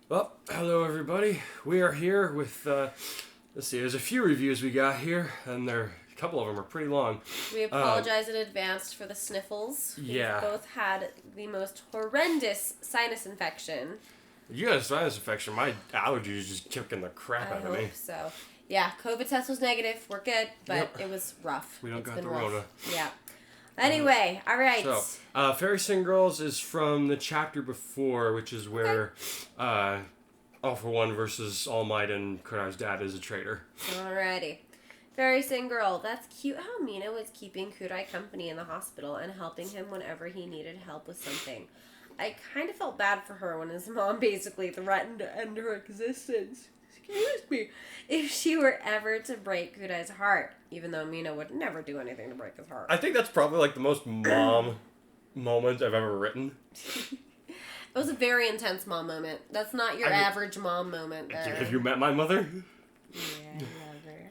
Well, hello everybody. We are here with, let's see, there's a few reviews we got here, and a couple of them are pretty long. We apologize in advance for the sniffles. Yeah. We've both had the most horrendous sinus infection. You got a sinus infection. My allergies just kicking the crap out of me. I hope so. Yeah, COVID test was negative. We're good, but Yep. It was rough. We don't It's got been the rough. Rona. Yeah. Anyway, all right. So, Fairy Sing Girls is from the chapter before, which is where All for One versus All Might and Kurai's dad is a traitor. Alrighty. Fairy Sing Girl. That's cute how Mina was keeping Kurai company in the hospital and helping him whenever he needed help with something. I kind of felt bad for her when his mom basically threatened to end her existence. Excuse me. If she were ever to break Kurai's heart, even though Mina would never do anything to break his heart. I think that's probably like the most mom moment I've ever written. It was a very intense mom moment. That's not your average mom moment there. Have you met my mother? Yeah, I love her.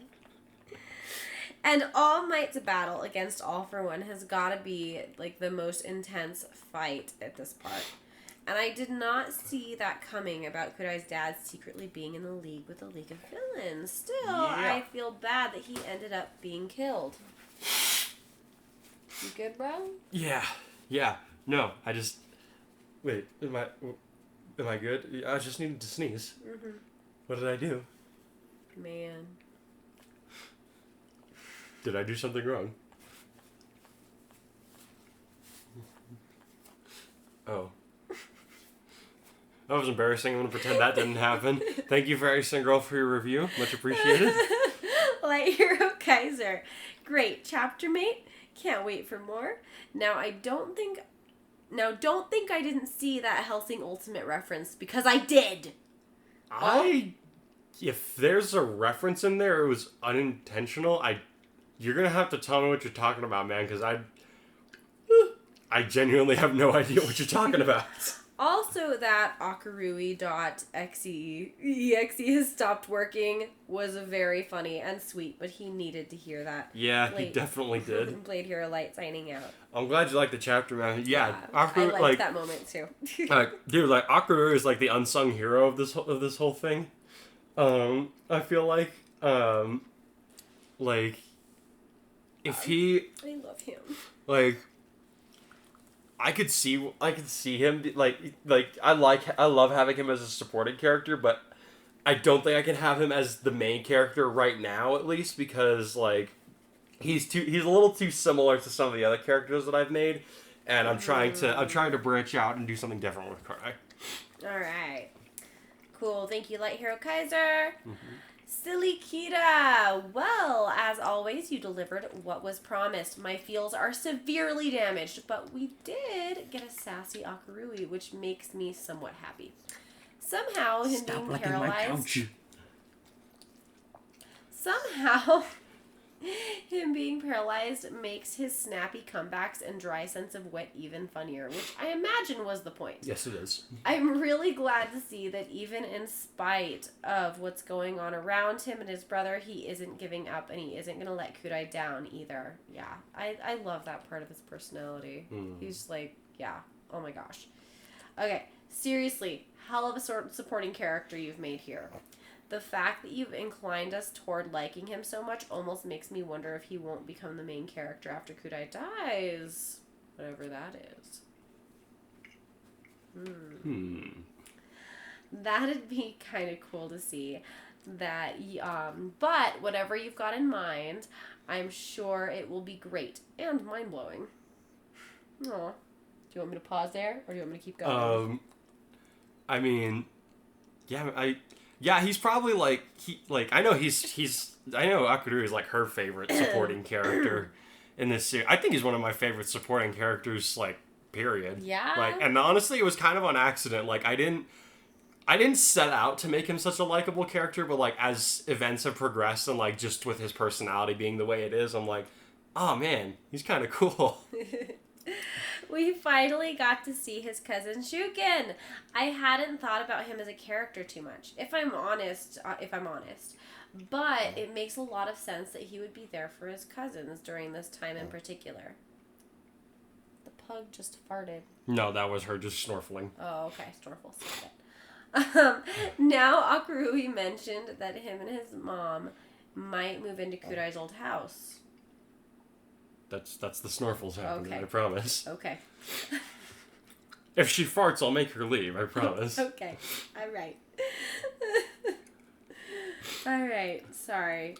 And All Might's battle against All for One has got to be like the most intense fight at this part. And I did not see that coming about Kurai's dad secretly being in the league with the League of Villains. Still, Yeah. I feel bad that he ended up being killed. You good, bro? Yeah. No, I just... Wait, am I good? I just needed to sneeze. Mm-hmm. What did I do? Man. Did I do something wrong? Oh. That was embarrassing. I'm going to pretend that didn't happen. Thank you, Fairy Sing Girl, for your review. Much appreciated. Light Hero Kaiser. Great chapter mate. Can't wait for more. Now, don't think I didn't see that Helsing Ultimate reference, because I did. If there's a reference in there, it was unintentional. You're going to have to tell me what you're talking about, man, because I genuinely have no idea what you're talking about. Also, that Akurui.exe has stopped working was very funny and sweet, but he needed to hear that. Yeah, he definitely did. Blade Hero Light signing out. I'm glad you liked the chapter, man. Yeah, I liked that moment too. Dude, like Akuru is like the unsung hero of this whole thing. I feel like if he, I love him. like, I could see him I love having him as a supporting character, but I don't think I can have him as the main character right now, at least, because like he's a little too similar to some of the other characters that I've made, and I'm trying to branch out and do something different with Kurai. All right. Cool. Thank you, Light Hero Kaiser. Mm-hmm. Silly Kira. Well, as always, you delivered what was promised. My feels are severely damaged, but we did get a sassy Akurui, which makes me somewhat happy. Somehow, him being paralyzed. Somehow, him being paralyzed makes his snappy comebacks and dry sense of wit even funnier, which I imagine was the point. Yes, it is. I'm really glad to see that even in spite of what's going on around him and his brother, he isn't giving up and he isn't going to let Kurai down either. Yeah, I love that part of his personality. He's like, yeah, oh my gosh. Okay, seriously, hell of a supporting character you've made here. The fact that you've inclined us toward liking him so much almost makes me wonder if he won't become the main character after Kurai dies. Whatever that is. That'd be kind of cool to see. But whatever you've got in mind, I'm sure it will be great and mind-blowing. Aw. Do you want me to pause there, or do you want me to keep going? I mean, yeah, he's probably I know I know Akuru is like her favorite supporting character in this series. I think he's one of my favorite supporting characters, like, period. Yeah. And honestly, it was kind of on accident. Like, I didn't set out to make him such a likable character, but like as events have progressed and like just with his personality being the way it is, I'm like, oh man, he's kind of cool. We finally got to see his cousin Shuken. I hadn't thought about him as a character too much, if I'm honest. But it makes a lot of sense that he would be there for his cousins during this time in particular. The pug just farted. No, that was her just snorkeling. Oh, okay. Snorkel. Stop it. Now Akurui mentioned that him and his mom might move into Kurai's old house. That's the Snorfels happening, Okay. I promise. Okay. If she farts, I'll make her leave, I promise. Okay. All right. All right. Sorry.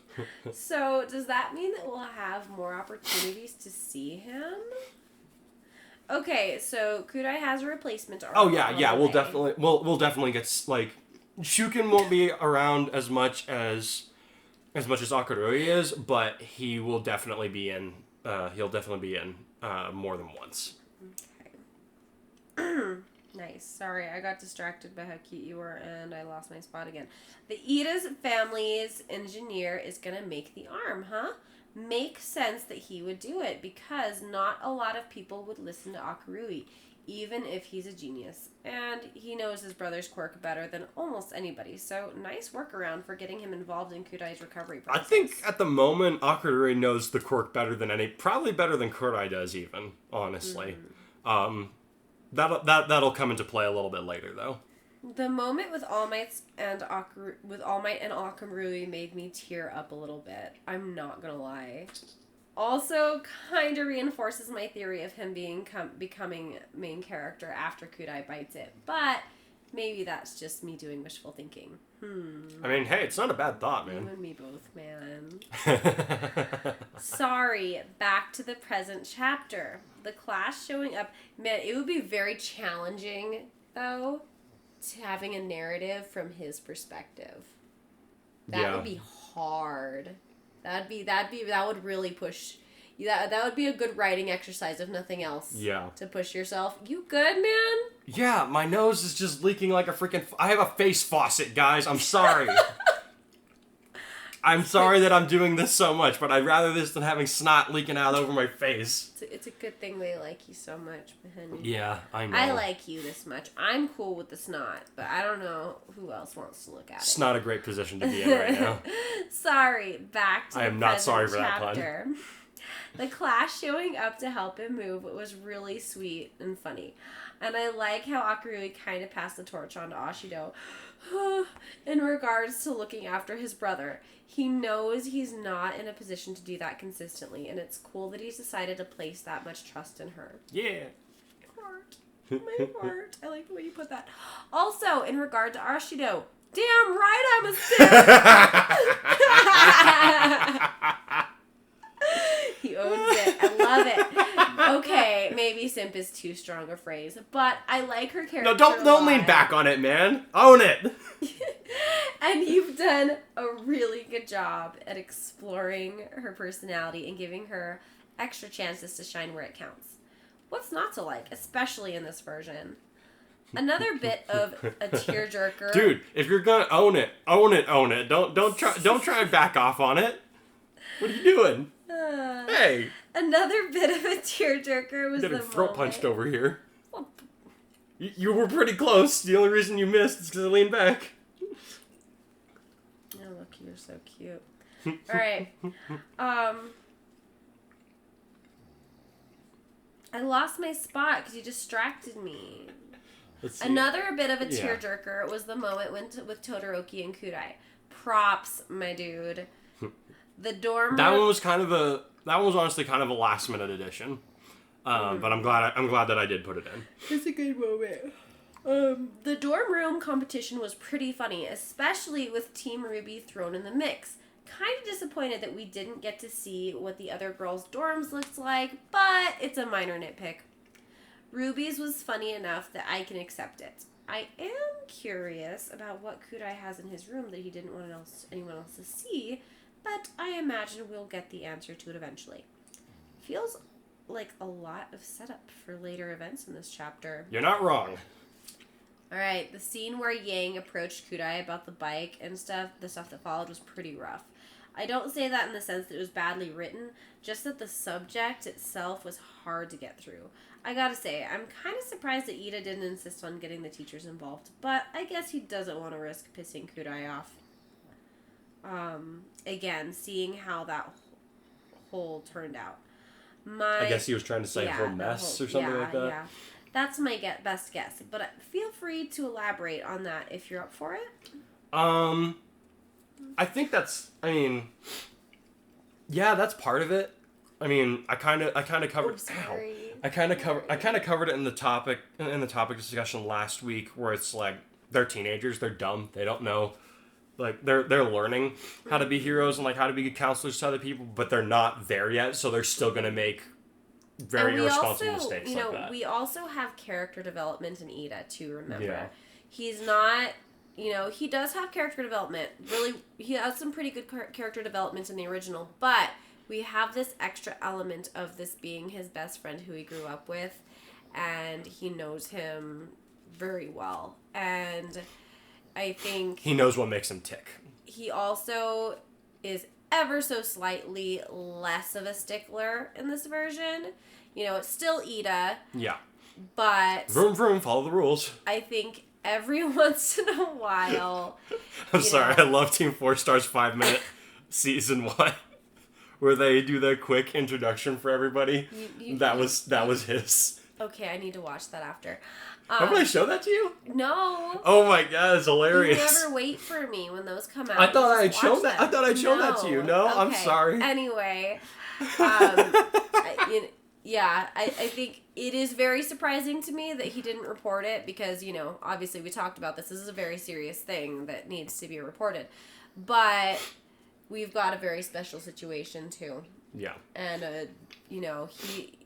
So, does that mean that we'll have more opportunities to see him? Okay, so Kurai has a replacement arc. Oh yeah, we'll definitely get like Shuken won't be around as much as Akurui is, but he will definitely be in. He'll definitely be in more than once. Okay. Nice. Sorry, I got distracted by how cute you were, and I lost my spot again. The Ida's family's engineer is gonna make the arm, huh? Makes sense that he would do it because not a lot of people would listen to Akurui, even if he's a genius. And he knows his brother's quirk better than almost anybody, so nice workaround for getting him involved in Kurai's recovery process. I think at the moment Akurui knows the quirk better than probably better than Kurai does even, honestly. That'll come into play a little bit later though. The moment with All Might and Akurui made me tear up a little bit. I'm not gonna lie. Also, kind of reinforces my theory of him becoming main character after Kurai bites it. But maybe that's just me doing wishful thinking. I mean, hey, it's not a bad thought, You man. and me both, man. Sorry, back to the present chapter. The class showing up. Man, it would be very challenging, though, to having a narrative from his perspective. That would be hard. That would really push. That would be a good writing exercise, if nothing else. Yeah. To push yourself. You good, man? Yeah, my nose is just leaking like a freaking... I have a face faucet, guys. I'm sorry. I'm sorry that I'm doing this so much, but I'd rather this than having snot leaking out over my face. It's a good thing they like you so much, honey. Yeah, I know. I like you this much. I'm cool with the snot, but I don't know who else wants to look at it. It's not a great position to be in right now. Sorry, back to I am not sorry for that chapter. The class showing up to help him move was really sweet and funny. And I like how Akurui kind of passed the torch on to Ashido in regards to looking after his brother. He knows he's not in a position to do that consistently, and it's cool that he's decided to place that much trust in her. Yeah. Heart. My heart. I like the way you put that. Also, in regard to Ashido, damn right I'm a simp! He owns it. I love it. Okay, maybe simp is too strong a phrase, but I like her character. No, don't lean back on it, man. Own it. And you've done a really good job at exploring her personality and giving her extra chances to shine where it counts. What's not to like, especially in this version? Another bit of a tearjerker. Dude, if you're gonna own it, own it, own it. Don't try and back off on it. What are you doing? Hey. Another bit of a tearjerker was Getting the throat moment. punched over here. You were pretty close. The only reason you missed is because I leaned back. Oh, look, you're so cute. All right. I lost my spot because you distracted me. Another bit of a tearjerker was the moment with Todoroki and Kurai. Props, my dude. The dorm. That one was honestly kind of a last minute addition. But I'm glad that I did put it in. It's a good moment. The dorm room competition was pretty funny, especially with Team Ruby thrown in the mix. Kind of disappointed that we didn't get to see what the other girls' dorms looked like, but it's a minor nitpick. Ruby's was funny enough that I can accept it. I am curious about what Kurai has in his room that he didn't want anyone else to see, but I imagine we'll get the answer to it eventually. Feels like a lot of setup for later events in this chapter. You're not wrong. Alright, the scene where Yang approached Kurai about the bike and stuff, the stuff that followed was pretty rough. I don't say that in the sense that it was badly written, just that the subject itself was hard to get through. I gotta say, I'm kind of surprised that Ida didn't insist on getting the teachers involved, but I guess he doesn't want to risk pissing Kurai off. Again, seeing how that whole turned out. I guess he was trying to say whole mess or something like that. Yeah. That's my best guess. But feel free to elaborate on that if you're up for it. I think that's. I mean, yeah, that's part of it. I mean, I kind of covered. Oh, sorry. I kind of covered it in the topic discussion last week, where it's like they're teenagers, they're dumb, they don't know, like they're learning how to be heroes and like how to be good counselors to other people, but they're not there yet, so they're still gonna make very irresponsible mistakes like that. We also have character development in Ida too. Remember, Yeah. He's not. He does have character development. Really, he has some pretty good character development in the original, but we have this extra element of this being his best friend who he grew up with, and he knows him very well. And I think he knows what makes him tick. He also is ever so slightly less of a stickler in this version. It's still Ida. Yeah. But vroom vroom, follow the rules. I think every once in a while. I'm sorry, I love Team 4 Star's 5-minute season 1. Where they do the quick introduction for everybody. That was his. Okay, I need to watch that after. Haven't I shown that to you? No. Oh my god, it's hilarious. You never wait for me when those come out. I thought I'd shown that. I thought I'd shown that to you. No, okay. I'm sorry. Anyway, I think it is very surprising to me that he didn't report it because obviously we talked about this. This is a very serious thing that needs to be reported, but we've got a very special situation too. Yeah. And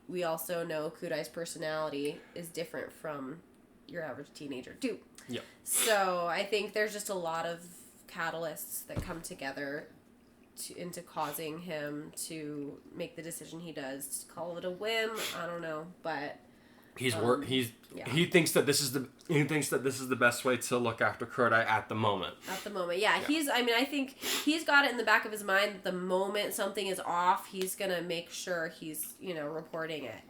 we also know Kurai's personality is different from your average teenager too. Yeah. So I think there's just a lot of catalysts that come together into causing him to make the decision he does. Call it a whim, I don't know, but he thinks that this is the best way to look after Kurai at the moment. Yeah. I think he's got it in the back of his mind that the moment something is off, he's gonna make sure he's reporting it.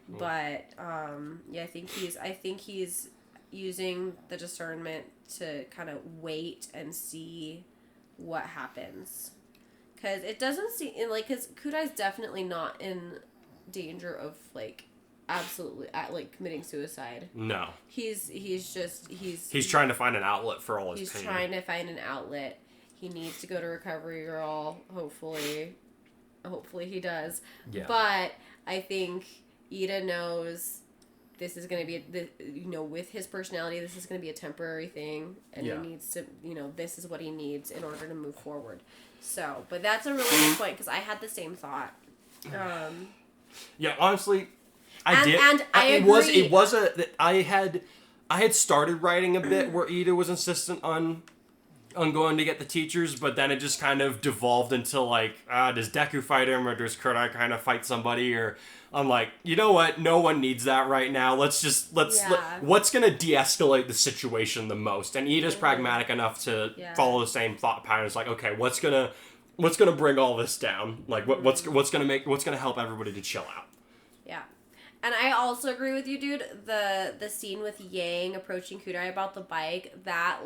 But I think he's using the discernment to kind of wait and see what happens. Because it doesn't seem because Kurai's definitely not in danger of absolutely committing suicide. No. He's trying to find an outlet for all his pain. He's trying to find an outlet. He needs to go to Recovery Girl. Hopefully he does. Yeah. But I think Ida knows this is going to be with his personality, this is going to be a temporary thing, and he needs to this is what he needs in order to move forward. So, but that's a really good point because I had the same thought. Yeah, honestly, I did. And I agree. I had started writing a bit where Ida was insistent on going to get the teachers, but then it just kind of devolved into does Deku fight him or does Kurai kind of fight somebody? Or I'm like, you know what? No one needs that right now. What's gonna de-escalate the situation the most? And Ida's pragmatic enough to follow the same thought pattern. It's like, okay, what's gonna bring all this down? What's gonna help everybody to chill out? Yeah. And I also agree with you, dude. The scene with Yang approaching Kurai about the bike, that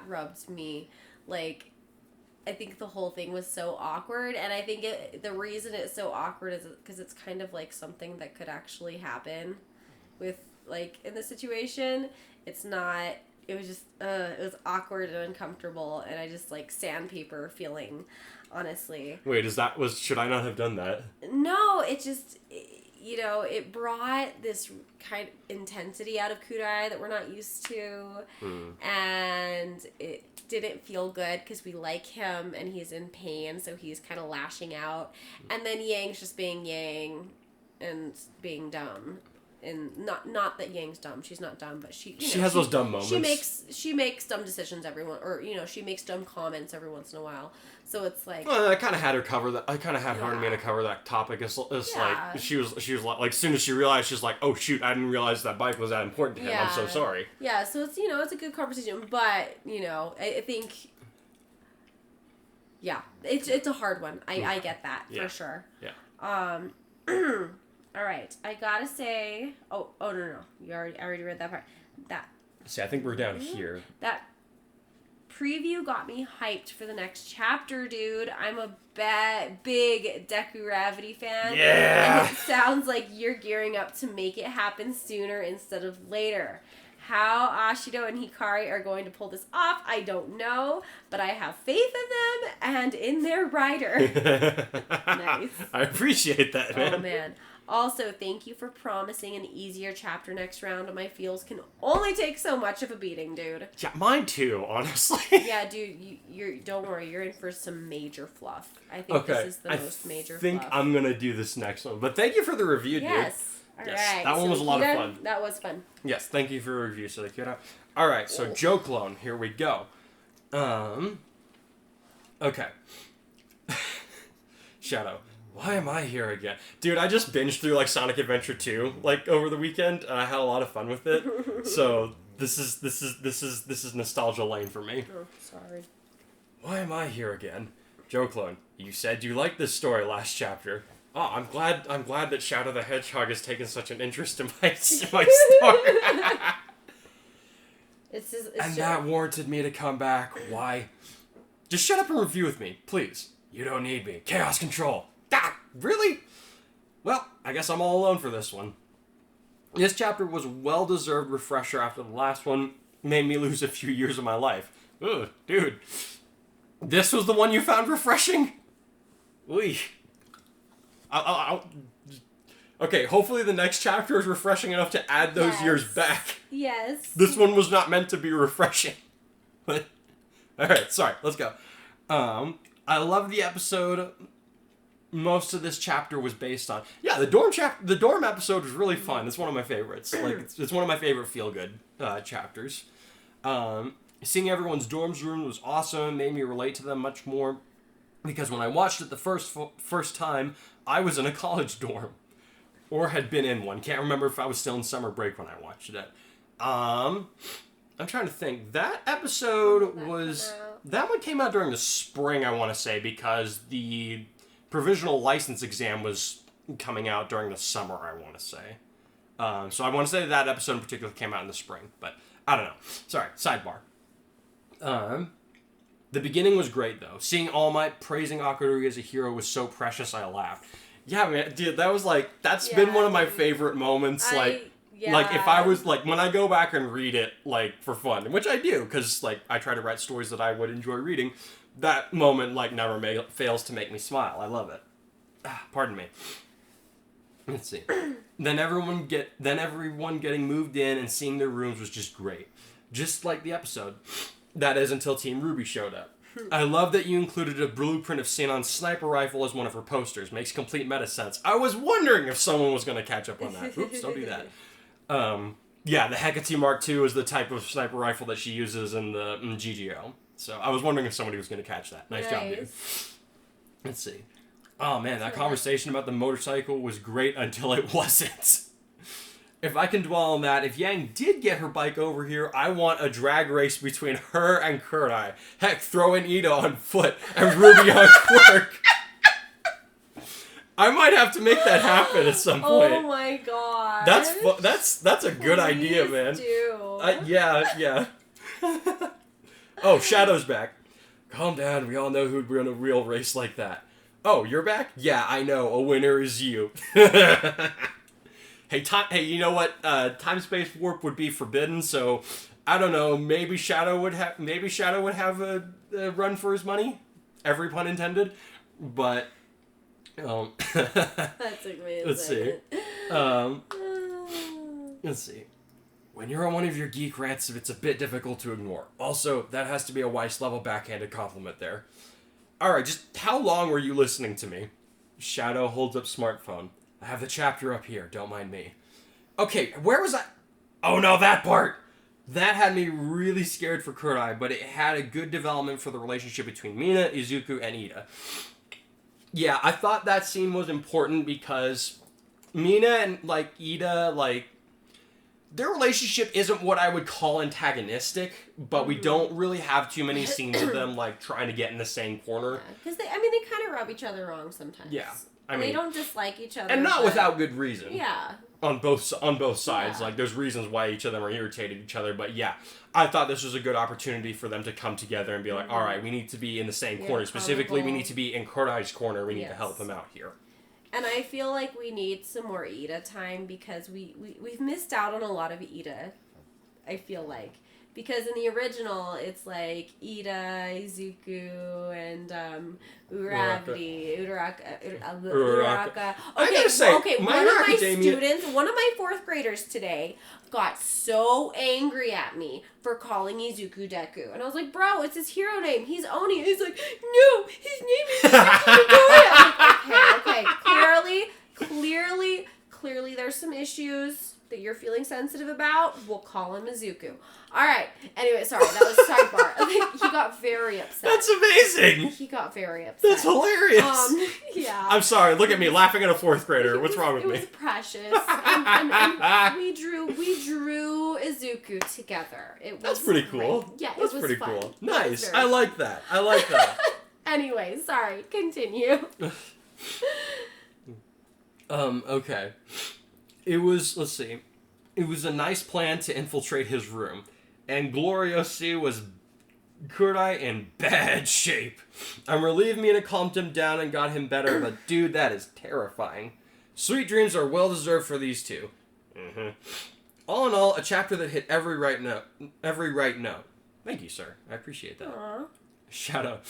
rubbed me. I think the whole thing was so awkward, and I think the reason it's so awkward is because it's kind of something that could actually happen with in the situation. It's not. It was just it was awkward and uncomfortable, and I just sandpaper feeling, honestly. Wait, should I not have done that? No, it just. It brought this kind of intensity out of Kurai that we're not used to. And it didn't feel good because we like him and he's in pain, so he's kind of lashing out. And then Yang's just being Yang and being dumb. And not that Yang's dumb, she's not dumb, but she has those dumb moments. She makes dumb decisions she makes dumb comments every once in a while. So it's I kind of had her cover that. I kind of had her and Mina cover that topic. It's she was like, as soon as she realized, she's like, oh shoot, I didn't realize that bike was that important to him. I'm so sorry. Yeah, so it's it's a good conversation, but I think it's a hard one. I get that for sure. Yeah. All right, I gotta say. Oh no! I already read that part. See, I think we're down here. That preview got me hyped for the next chapter, dude. I'm a big Deku Gravity fan. Yeah! And it sounds like you're gearing up to make it happen sooner instead of later. How Ashido and Hikari are going to pull this off, I don't know, but I have faith in them and in their writer. Nice. I appreciate that, man. Oh, man. Also, thank you for promising an easier chapter next round. My feels can only take so much of a beating, dude. Yeah, mine too, honestly. Yeah, dude, you're don't worry, you're in for some major fluff. I think this is the most major fluff. I think I'm gonna do this next one, but thank you for the review, dude. Yes. All right. That one was a lot of fun. That was fun. Yes, thank you for the review, Silakira. Alright, so Joe Clone, here we go. Okay. Shadow, why am I here again? Dude, I just binged through, like, Sonic Adventure 2, like, over the weekend, and I had a lot of fun with it. So, this is nostalgia lane for me. Oh, sorry. Why am I here again? Joe Clone, you said you liked this story last chapter. Oh, I'm glad that Shadow the Hedgehog has taken such an interest in my story. It's that warranted me to come back. Why? Just shut up and review with me, please. You don't need me. Chaos Control. Ah, really? Well, I guess I'm all alone for this one. This chapter was a well-deserved refresher after the last one made me lose a few years of my life. Ugh, dude. This was the one you found refreshing? Oy. Okay, hopefully the next chapter is refreshing enough to add those years back. Yes. This one was not meant to be refreshing. But, alright, sorry, let's go. I love the episode. Most of this chapter was based on... Yeah, the dorm episode was really fun. It's one of my favorites. Like, it's one of my favorite feel-good chapters. Seeing everyone's dorms room was awesome. Made me relate to them much more. Because when I watched it the first time, I was in a college dorm. Or had been in one. Can't remember if I was still in summer break when I watched it. I'm trying to think. That episode was... That one came out during the spring, I want to say, because the provisional license exam was coming out during the summer, I want to say. So I want to say that episode in particular came out in the spring. But, I don't know. Sorry, sidebar. The beginning was great, though. Seeing All Might praising Akurui as a hero was so precious, I laughed. Yeah, man, dude, that was, like, that's been one of my favorite moments, like, if I was, like, when I go back and read it, like, for fun, which I do, because, like, I try to write stories that I would enjoy reading, that moment, like, never fails to make me smile. I love it. Pardon me. Let's see. Then everyone getting moved in and seeing their rooms was just great. Just like the episode. That is, until Team Ruby showed up. I love that you included a blueprint of Sinon's sniper rifle as one of her posters. Makes complete meta sense. I was wondering if someone was going to catch up on that. Oops, don't do that. Yeah, the Hecate Mark II is the type of sniper rifle that she uses in the GGO. So I was wondering if somebody was going to catch that. Nice job, dude. Let's see. Oh, man, that conversation about the motorcycle was great until it wasn't. If I can dwell on that, if Yang did get her bike over here, I want a drag race between her and Kurai. Heck, throw in Ida on foot and Ruby on Quirk. I might have to make that happen at some point. Oh my god. That's a good idea, man. Do. Yeah. Oh, Shadow's back. Calm down. We all know who'd win a real race like that. Oh, you're back? Yeah, I know. A winner is you. Hey, you know what? Time-space warp would be forbidden, so I don't know. Maybe Shadow would have a run for his money. Every pun intended. But That's amazing. Let's see. Let's see. When you're on one of your geek rants, it's a bit difficult to ignore. Also, that has to be a Weiss-level backhanded compliment there. Alright, just how long were you listening to me? Shadow holds up smartphone. I have the chapter up here, don't mind me. Okay, where was I? Oh no, that part! That had me really scared for Kurai, but it had a good development for the relationship between Mina, Izuku, and Ida. Yeah, I thought that scene was important because Mina and, like, Ida, like, their relationship isn't what I would call antagonistic, but we don't really have too many scenes of them, like, trying to get in the same corner. Because they kind of rub each other wrong sometimes. Yeah. They don't dislike each other. And not without good reason. Yeah. on both sides. Yeah. Like, there's reasons why each of them are irritated at each other. But yeah, I thought this was a good opportunity for them to come together and be like, all right, we need to be in the same corner. Specifically, we need to be in Kurai's corner. We need to help him out here. And I feel like we need some more Ida time because we've missed out on a lot of Ida, I feel like. Because in the original, it's like Ida, Izuku, and Urabdi, Uraraka. Okay, one of my fourth graders today got so angry at me for calling Izuku Deku. And I was like, bro, it's his hero name. He's Oni. He's like, no, his name is Izuku Midoriya. Okay. Clearly there's some issues that you're feeling sensitive about. We'll call him Izuku. All right. Anyway, sorry, that was a sidebar. He got very upset. That's amazing. He got very upset. That's hilarious. Yeah. I'm sorry. Look at me laughing at a fourth grader. What's wrong with me? It was precious. and we drew Izuku together. That's pretty cool. Great. Yeah, that's it was pretty fun. cool. Nice. I like that. I like that. Anyway, sorry. Continue. Okay. It was, let's see, it was a nice plan to infiltrate his room, and Gloriously was Kurai in bad shape. I'm relieved Mina calmed him down and got him better, but dude, that is terrifying. Sweet dreams are well deserved for these two. All in all, a chapter that hit every right note. Thank you, sir. I appreciate that. Aww. Shout out.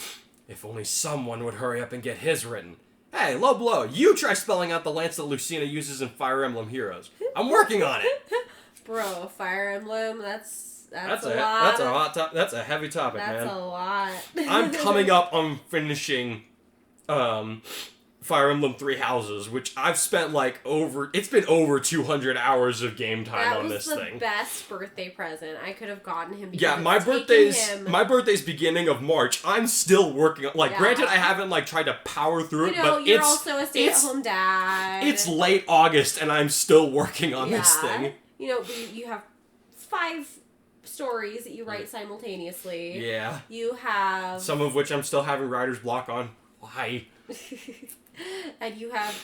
If only someone would hurry up and get his written. Hey, low blow, you try spelling out the lance that Lucina uses in Fire Emblem Heroes. I'm working on it. Bro, Fire Emblem, that's a lot. That's a hot topic. That's a heavy topic, man. That's a lot. I'm coming up on finishing Fire Emblem Three Houses, which I've spent it's been over 200 hours of game time on this thing. That was the best birthday present I could have gotten him. Yeah, my birthday's beginning of March. I'm still working on, granted I haven't tried to power through it, but you're also a stay-at-home dad. It's late August and I'm still working on this thing. You have 5 stories that you write simultaneously. Yeah. You have some of which I'm still having writer's block on. Why? And you have,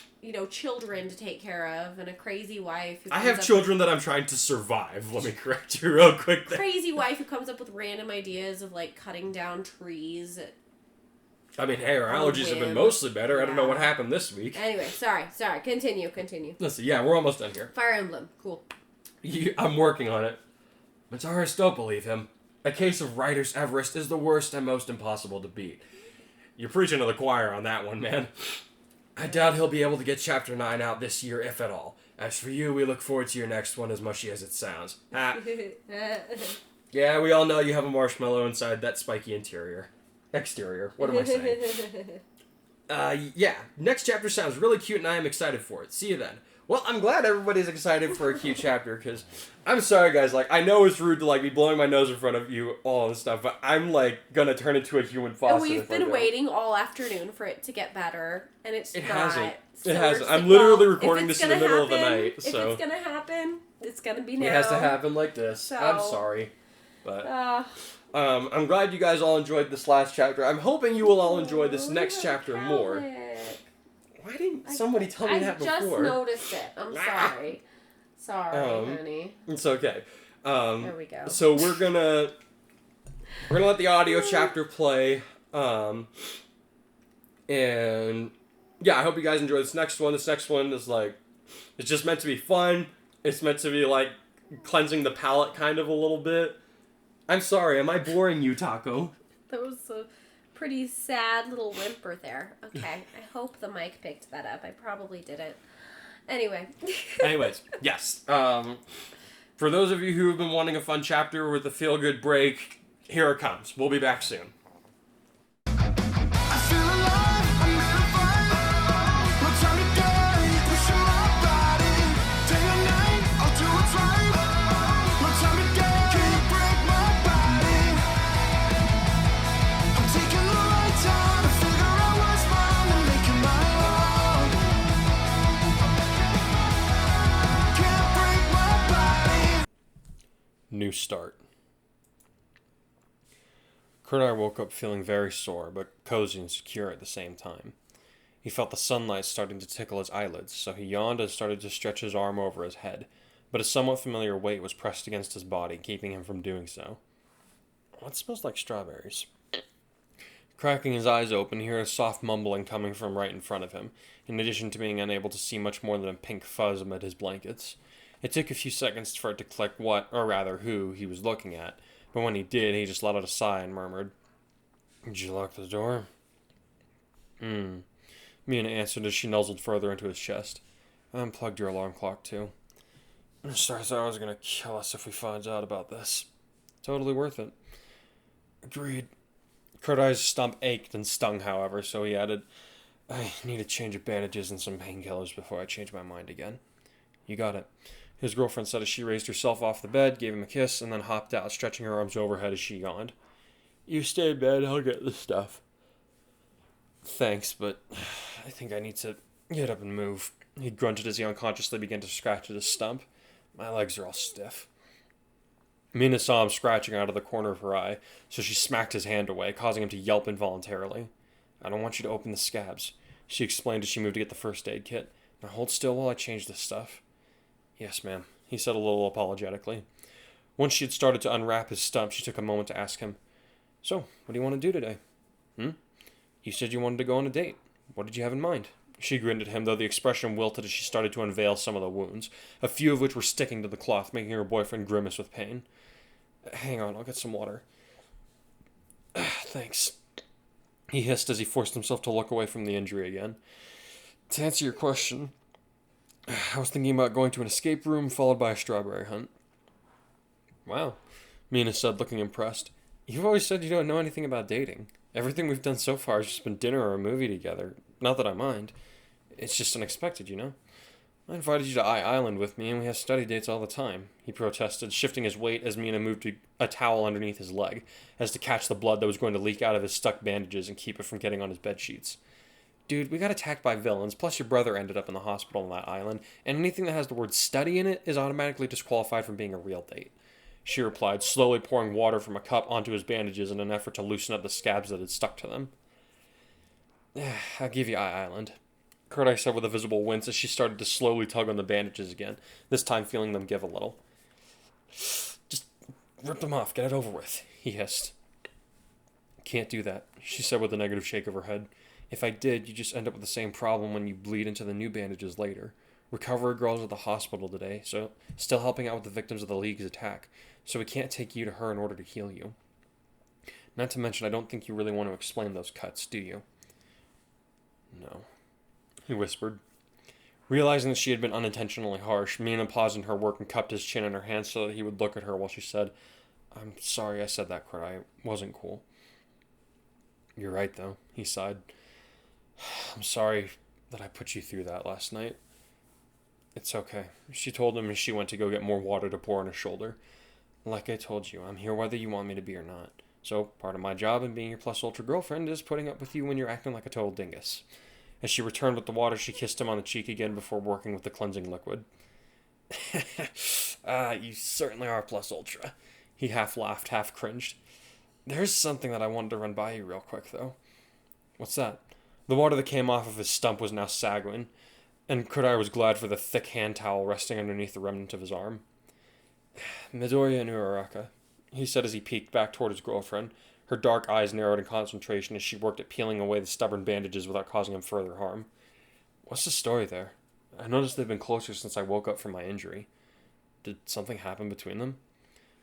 children to take care of and a crazy wife. I have children that I'm trying to survive. Let me correct you real quick there. Crazy wife who comes up with random ideas of, cutting down trees. I mean, hey, our allergies have been mostly better. Yeah. I don't know what happened this week. Anyway, sorry. Continue. Let's see. Yeah, we're almost done here. Fire Emblem. Cool. I'm working on it. Mataris, don't believe him. A case of Writer's Everest is the worst and most impossible to beat. You're preaching to the choir on that one, man. I doubt he'll be able to get Chapter 9 out this year, if at all. As for you, we look forward to your next one as mushy as it sounds. Yeah, we all know you have a marshmallow inside that spiky exterior. What am I saying? Yeah, next chapter sounds really cute and I am excited for it. See you then. Well, I'm glad everybody's excited for a cute chapter, because I'm sorry, guys, I know it's rude to, be blowing my nose in front of you all and stuff, but I'm, gonna turn into a human faucet. And we've been waiting all afternoon for it to get better, and it hasn't. It hasn't. I'm literally recording this in the middle of the night, so... If it's gonna happen, it's gonna be now. It has to happen like this. So, I'm sorry, but... I'm glad you guys all enjoyed this last chapter. I'm hoping you will all enjoy this next chapter more. Why didn't somebody tell me that before? I just noticed it. I'm sorry. Sorry, honey. It's okay. There we go. So we're gonna let the audio chapter play. And yeah, I hope you guys enjoy this next one. This next one is it's just meant to be fun. It's meant to be cleansing the palate kind of a little bit. I'm sorry, am I boring you, Taco? That was a pretty sad little whimper there. Okay, I hope the mic picked that up. I probably didn't. Anyway. Anyways, yes. For those of you who have been wanting a fun chapter with a feel-good break, here it comes. We'll be back soon. New start. Kurai woke up feeling very sore, but cozy and secure at the same time. He felt the sunlight starting to tickle his eyelids, so he yawned and started to stretch his arm over his head, but a somewhat familiar weight was pressed against his body, keeping him from doing so. What smells like strawberries? Cracking his eyes open, he heard a soft mumbling coming from right in front of him, in addition to being unable to see much more than a pink fuzz amid his blankets. It took a few seconds for it to click what, or rather who, he was looking at, but when he did, he just let out a sigh and murmured, "Did you lock the door?" Mina answered as she nuzzled further into his chest. "I unplugged your alarm clock, too. Starzawa was gonna kill us if we find out about this. Totally worth it." "Agreed." Kurai's stump ached and stung, however, so he added, "I need a change of bandages and some painkillers before I change my mind again." "You got it," his girlfriend said as she raised herself off the bed, gave him a kiss, and then hopped out, stretching her arms overhead as she yawned. "You stay in bed, I'll get the stuff." "Thanks, but I think I need to get up and move," he grunted as he unconsciously began to scratch at his stump. "My legs are all stiff." Mina saw him scratching out of the corner of her eye, so she smacked his hand away, causing him to yelp involuntarily. "I don't want you to open the scabs," she explained as she moved to get the first aid kit. "Now hold still while I change this stuff." "Yes, ma'am," he said a little apologetically. Once she had started to unwrap his stump, she took a moment to ask him, "So, what do you want to do today?" "You said you wanted to go on a date. What did you have in mind?" She grinned at him, though the expression wilted as she started to unveil some of the wounds, a few of which were sticking to the cloth, making her boyfriend grimace with pain. "Hang on, I'll get some water." "Thanks," he hissed as he forced himself to look away from the injury again. "To answer your question, I was thinking about going to an escape room followed by a strawberry hunt." "Wow," Mina said, looking impressed. "You've always said you don't know anything about dating. Everything we've done so far has just been dinner or a movie together. Not that I mind. It's just unexpected, you know? I invited you to Island with me, and we have study dates all the time," he protested, shifting his weight as Mina moved a towel underneath his leg, as to catch the blood that was going to leak out of his stuck bandages and keep it from getting on his bed sheets. "Dude, we got attacked by villains, plus your brother ended up in the hospital on that island, and anything that has the word study in it is automatically disqualified from being a real date," she replied, slowly pouring water from a cup onto his bandages in an effort to loosen up the scabs that had stuck to them. "I'll give you Island," Kurai said with a visible wince as she started to slowly tug on the bandages again, this time feeling them give a little. "Just rip them off, get it over with," he hissed. "Can't do that," she said with a negative shake of her head. "If I did, you just end up with the same problem when you bleed into the new bandages later. Recovery girl's at the hospital today, so still helping out with the victims of the League's attack, so we can't take you to her in order to heal you. Not to mention, I don't think you really want to explain those cuts, do you?" "No," he whispered. Realizing that she had been unintentionally harsh, Mina paused in her work and cupped his chin in her hand so that he would look at her while she said, "I'm sorry I said that, Kurai. It wasn't cool." "You're right, though," he sighed. "I'm sorry that I put you through that last night." "It's okay," she told him as she went to go get more water to pour on his shoulder. "Like I told you, I'm here whether you want me to be or not. So, part of my job in being your plus ultra girlfriend is putting up with you when you're acting like a total dingus." As she returned with the water, she kissed him on the cheek again before working with the cleansing liquid. You certainly are plus ultra," he half laughed, half cringed. "There's something that I wanted to run by you real quick, though." "What's that?" The water that came off of his stump was now saguine, and Kurai was glad for the thick hand towel resting underneath the remnant of his arm. "Midoriya and Uraraka," he said as he peeked back toward his girlfriend. Her dark eyes narrowed in concentration as she worked at peeling away the stubborn bandages without causing him further harm. "What's the story there? I noticed they've been closer since I woke up from my injury. Did something happen between them?"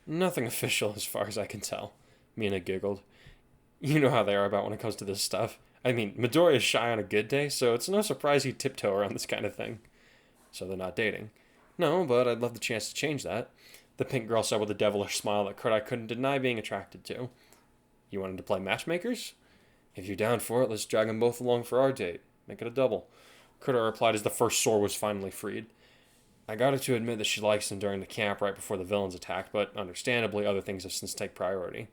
"Nothing official as far as I can tell," Mina giggled. "You know how they are about when it comes to this stuff. I mean, Midoriya is shy on a good day, so it's no surprise he'd tiptoe around this kind of thing." "So they're not dating?" "No, but I'd love the chance to change that," the pink girl said with a devilish smile that Kurai couldn't deny being attracted to. "You wanted to play matchmakers? If you're down for it, let's drag them both along for our date. Make it a double," Kurai replied as the first sore was finally freed. "I got her to admit that she likes him during the camp right before the villains attacked, but understandably, other things have since taken priority.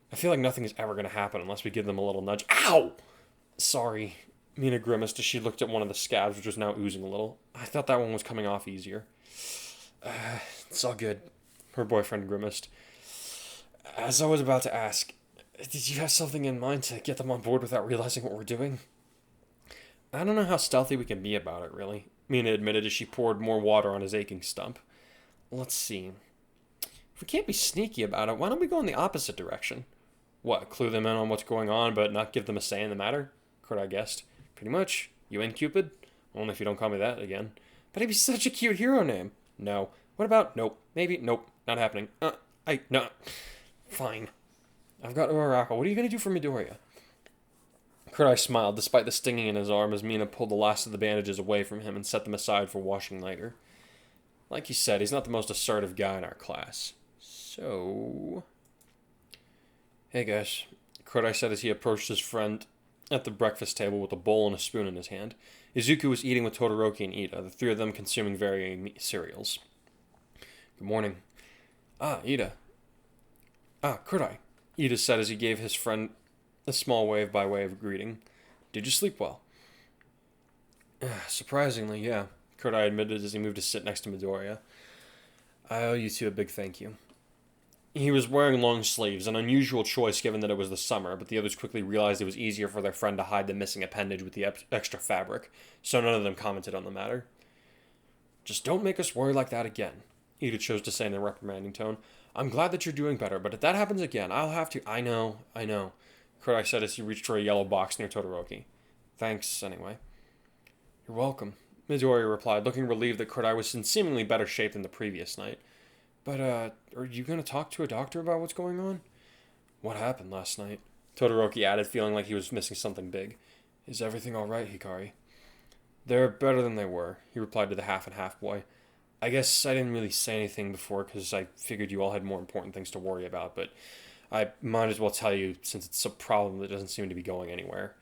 I feel like nothing is ever going to happen unless we give them a little nudge." "Ow!" "Sorry," Mina grimaced as she looked at one of the scabs, which was now oozing a little. "I thought that one was coming off easier." It's all good," her boyfriend grimaced. "As I was about to ask, did you have something in mind to get them on board without realizing what we're doing?" I don't know how stealthy we can be about it, really, Mina admitted as she poured more water on his aching stump. Let's see. If we can't be sneaky about it, why don't we go in the opposite direction? What, clue them in on what's going on, but not give them a say in the matter? Kurai guessed. Pretty much. You in, Cupid? Only if you don't call me that again. But it'd be such a cute hero name. No. What about? Nope. Maybe. Nope. Not happening. No. Fine. I've got Ochaco. What are you going to do for Midoriya? Kurai smiled, despite the stinging in his arm, as Mina pulled the last of the bandages away from him and set them aside for washing later. Like you said, he's not the most assertive guy in our class. So... Hey guys, Kurai said as he approached his friend at the breakfast table with a bowl and a spoon in his hand. Izuku was eating with Todoroki and Ida, the three of them consuming varying cereals. Good morning. Ida. Kurai, Ida said as he gave his friend a small wave by way of greeting. Did you sleep well? Surprisingly, yeah, Kurai admitted as he moved to sit next to Midoriya. I owe you two a big thank you. He was wearing long sleeves, an unusual choice given that it was the summer, but the others quickly realized it was easier for their friend to hide the missing appendage with the extra fabric, so none of them commented on the matter. Just don't make us worry like that again, Ida chose to say in a reprimanding tone. I'm glad that you're doing better, but if that happens again, I'll have to... I know, Kurai said as he reached for a yellow box near Todoroki. Thanks, anyway. You're welcome, Midoriya replied, looking relieved that Kurai was in seemingly better shape than the previous night. But, are you going to talk to a doctor about what's going on? What happened last night? Todoroki added, feeling like he was missing something big. Is everything alright, Hikari? They're better than they were, he replied to the half-and-half boy. I guess I didn't really say anything before because I figured you all had more important things to worry about, but I might as well tell you since it's a problem that doesn't seem to be going anywhere.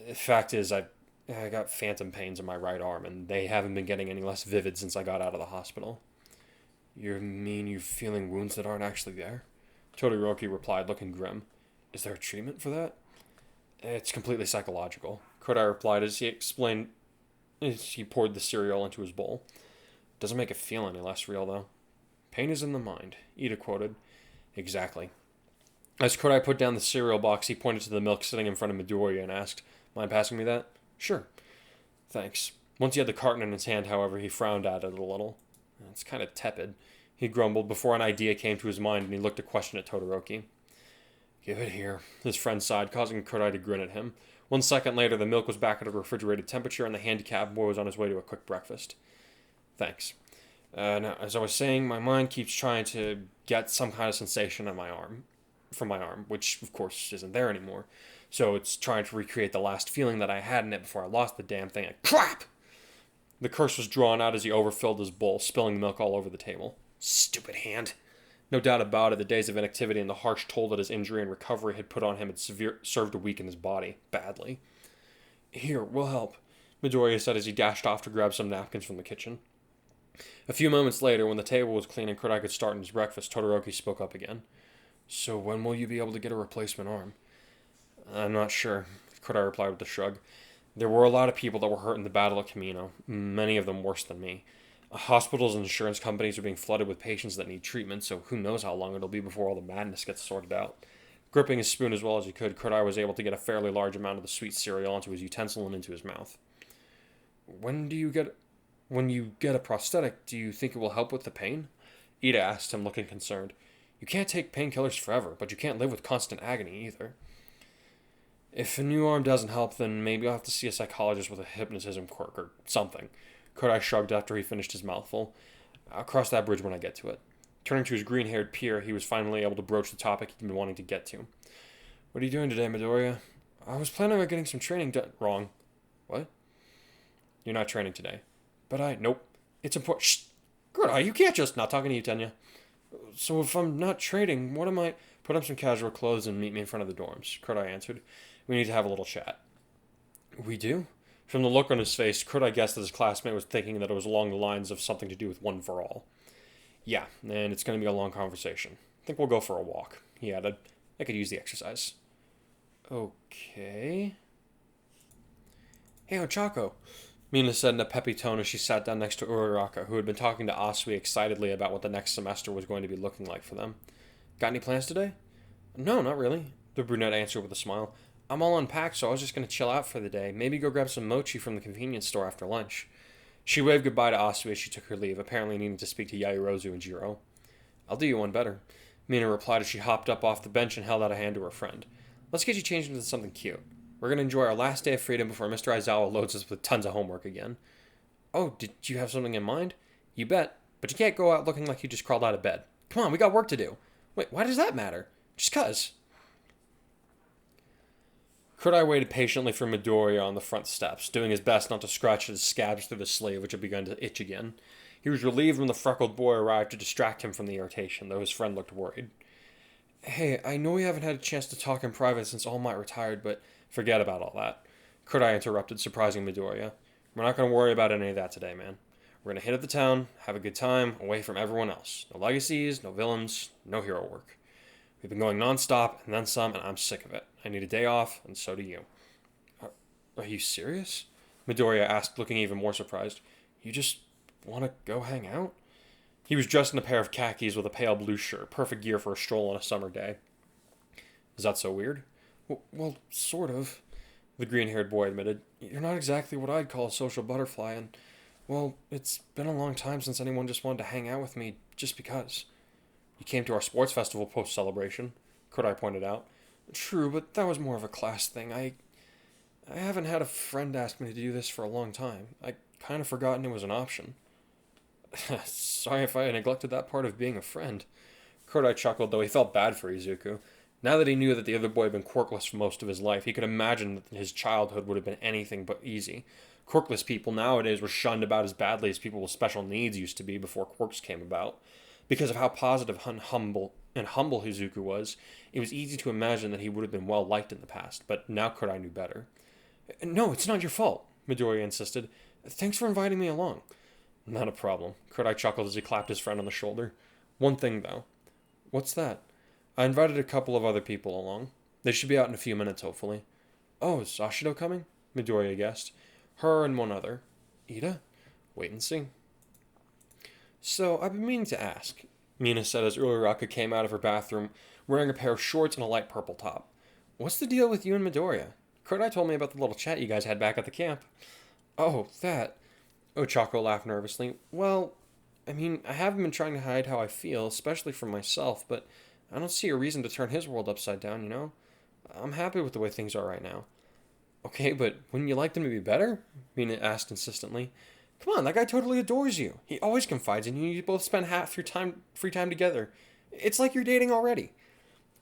The fact is, I got phantom pains in my right arm, and they haven't been getting any less vivid since I got out of the hospital. You mean you're feeling wounds that aren't actually there? Todoroki replied, looking grim. Is there a treatment for that? It's completely psychological, Kurai replied as he explained as he poured the cereal into his bowl. Doesn't make it feel any less real, though. Pain is in the mind, Ida quoted. Exactly. As Kurai put down the cereal box, he pointed to the milk sitting in front of Midoriya and asked, Mind passing me that? Sure. Thanks. Once he had the carton in his hand, however, he frowned at it a little. It's kind of tepid, he grumbled before an idea came to his mind and he looked a question at Todoroki. Give it here, his friend sighed, causing Kurai to grin at him. 1 second later, the milk was back at a refrigerated temperature and the handicapped boy was on his way to a quick breakfast. Thanks. Now, as I was saying, my mind keeps trying to get some kind of sensation on my arm, from my arm, which, of course, isn't there anymore. So it's trying to recreate the last feeling that I had in it before I lost the damn thing. And crap! The curse was drawn out as he overfilled his bowl, spilling the milk all over the table. Stupid hand. No doubt about it, the days of inactivity and the harsh toll that his injury and recovery had put on him had served to weaken his body, badly. Here, we'll help, Midoriya said as he dashed off to grab some napkins from the kitchen. A few moments later, when the table was clean and Kurai could start on his breakfast, Todoroki spoke up again. So when will you be able to get a replacement arm? I'm not sure, Kurai replied with a shrug. There were a lot of people that were hurt in the battle at Kamino, many of them worse than me. Hospitals and insurance companies are being flooded with patients that need treatment, so who knows how long it'll be before all the madness gets sorted out. Gripping his spoon as well as he could, Kurai was able to get a fairly large amount of the sweet cereal onto his utensil and into his mouth. When you get a prosthetic, do you think it will help with the pain? Ida asked him, looking concerned. You can't take painkillers forever, but you can't live with constant agony either. If a new arm doesn't help, then maybe I'll have to see a psychologist with a hypnotism quirk or something. Kurai shrugged after he finished his mouthful. I'll cross that bridge when I get to it. Turning to his green-haired peer, he was finally able to broach the topic he'd been wanting to get to. What are you doing today, Midoriya? I was planning on getting some training done. Wrong. What? You're not training today. But Nope. It's important. Shh! Kurai, you can't just... Not talking to you, Tenya. So if I'm not training, what am I... Put on some casual clothes and meet me in front of the dorms, Kurai answered. We need to have a little chat. We do? From the look on his face, Kurai guessed that his classmate was thinking that it was along the lines of something to do with One for All. Yeah, and it's going to be a long conversation. I think we'll go for a walk, he added. I could use the exercise. Okay. Hey, Ochaco, Mina said in a peppy tone as she sat down next to Uraraka, who had been talking to Asui excitedly about what the next semester was going to be looking like for them. Got any plans today? No, not really, the brunette answered with a smile. I'm all unpacked, so I was just gonna chill out for the day. Maybe go grab some mochi from the convenience store after lunch. She waved goodbye to Asu as she took her leave, apparently needing to speak to Yairozu and Jiro. I'll do you one better, Mina replied as she hopped up off the bench and held out a hand to her friend. Let's get you changed into something cute. We're gonna enjoy our last day of freedom before Mr. Aizawa loads us with tons of homework again. Oh, did you have something in mind? You bet, but you can't go out looking like you just crawled out of bed. Come on, we got work to do. Wait, why does that matter? Just cuz. Kurai waited patiently for Midoriya on the front steps, doing his best not to scratch at his scabs through the sleeve, which had begun to itch again. He was relieved when the freckled boy arrived to distract him from the irritation, though his friend looked worried. Hey, I know we haven't had a chance to talk in private since All Might retired, but forget about all that. Kurai interrupted, surprising Midoriya. We're not going to worry about any of that today, man. We're going to hit up the town, have a good time, away from everyone else. No legacies, no villains, no hero work. We've been going non-stop and then some, and I'm sick of it. I need a day off, and so do you. Are you serious? Midoriya asked, looking even more surprised. You just want to go hang out? He was dressed in a pair of khakis with a pale blue shirt, perfect gear for a stroll on a summer day. Is that so weird? Well, sort of, the green-haired boy admitted. You're not exactly what I'd call a social butterfly, and, well, it's been a long time since anyone just wanted to hang out with me just because. You came to our sports festival post-celebration, Kurai pointed out. True, but that was more of a class thing. I haven't had a friend ask me to do this for a long time. I kind of forgotten it was an option. Sorry if I neglected that part of being a friend. Kurai chuckled, though he felt bad for Izuku. Now that he knew that the other boy had been quirkless for most of his life, he could imagine that his childhood would have been anything but easy. Quirkless people nowadays were shunned about as badly as people with special needs used to be before quirks came about. Because of how positive and humble Izuku was, it was easy to imagine that he would have been well liked in the past, but now Kurai knew better. No, it's not your fault, Midoriya insisted. Thanks for inviting me along. Not a problem, Kurai chuckled as he clapped his friend on the shoulder. One thing, though. What's that? I invited a couple of other people along. They should be out in a few minutes, hopefully. Oh, is Ashido coming? Midoriya guessed. Her and one other. Ida? Wait and see. So, I've been meaning to ask, Mina said as Uraraka came out of her bathroom wearing a pair of shorts and a light purple top. What's the deal with you and Midoriya? Kurai told me about the little chat you guys had back at the camp. Oh, that. Ochaco laughed nervously. Well, I mean, I haven't been trying to hide how I feel, especially from myself, but I don't see a reason to turn his world upside down, you know? I'm happy with the way things are right now. Okay, but wouldn't you like them to be better? Mina asked insistently. Come on, that guy totally adores you. He always confides in you. You both spend half your free time together. It's like you're dating already.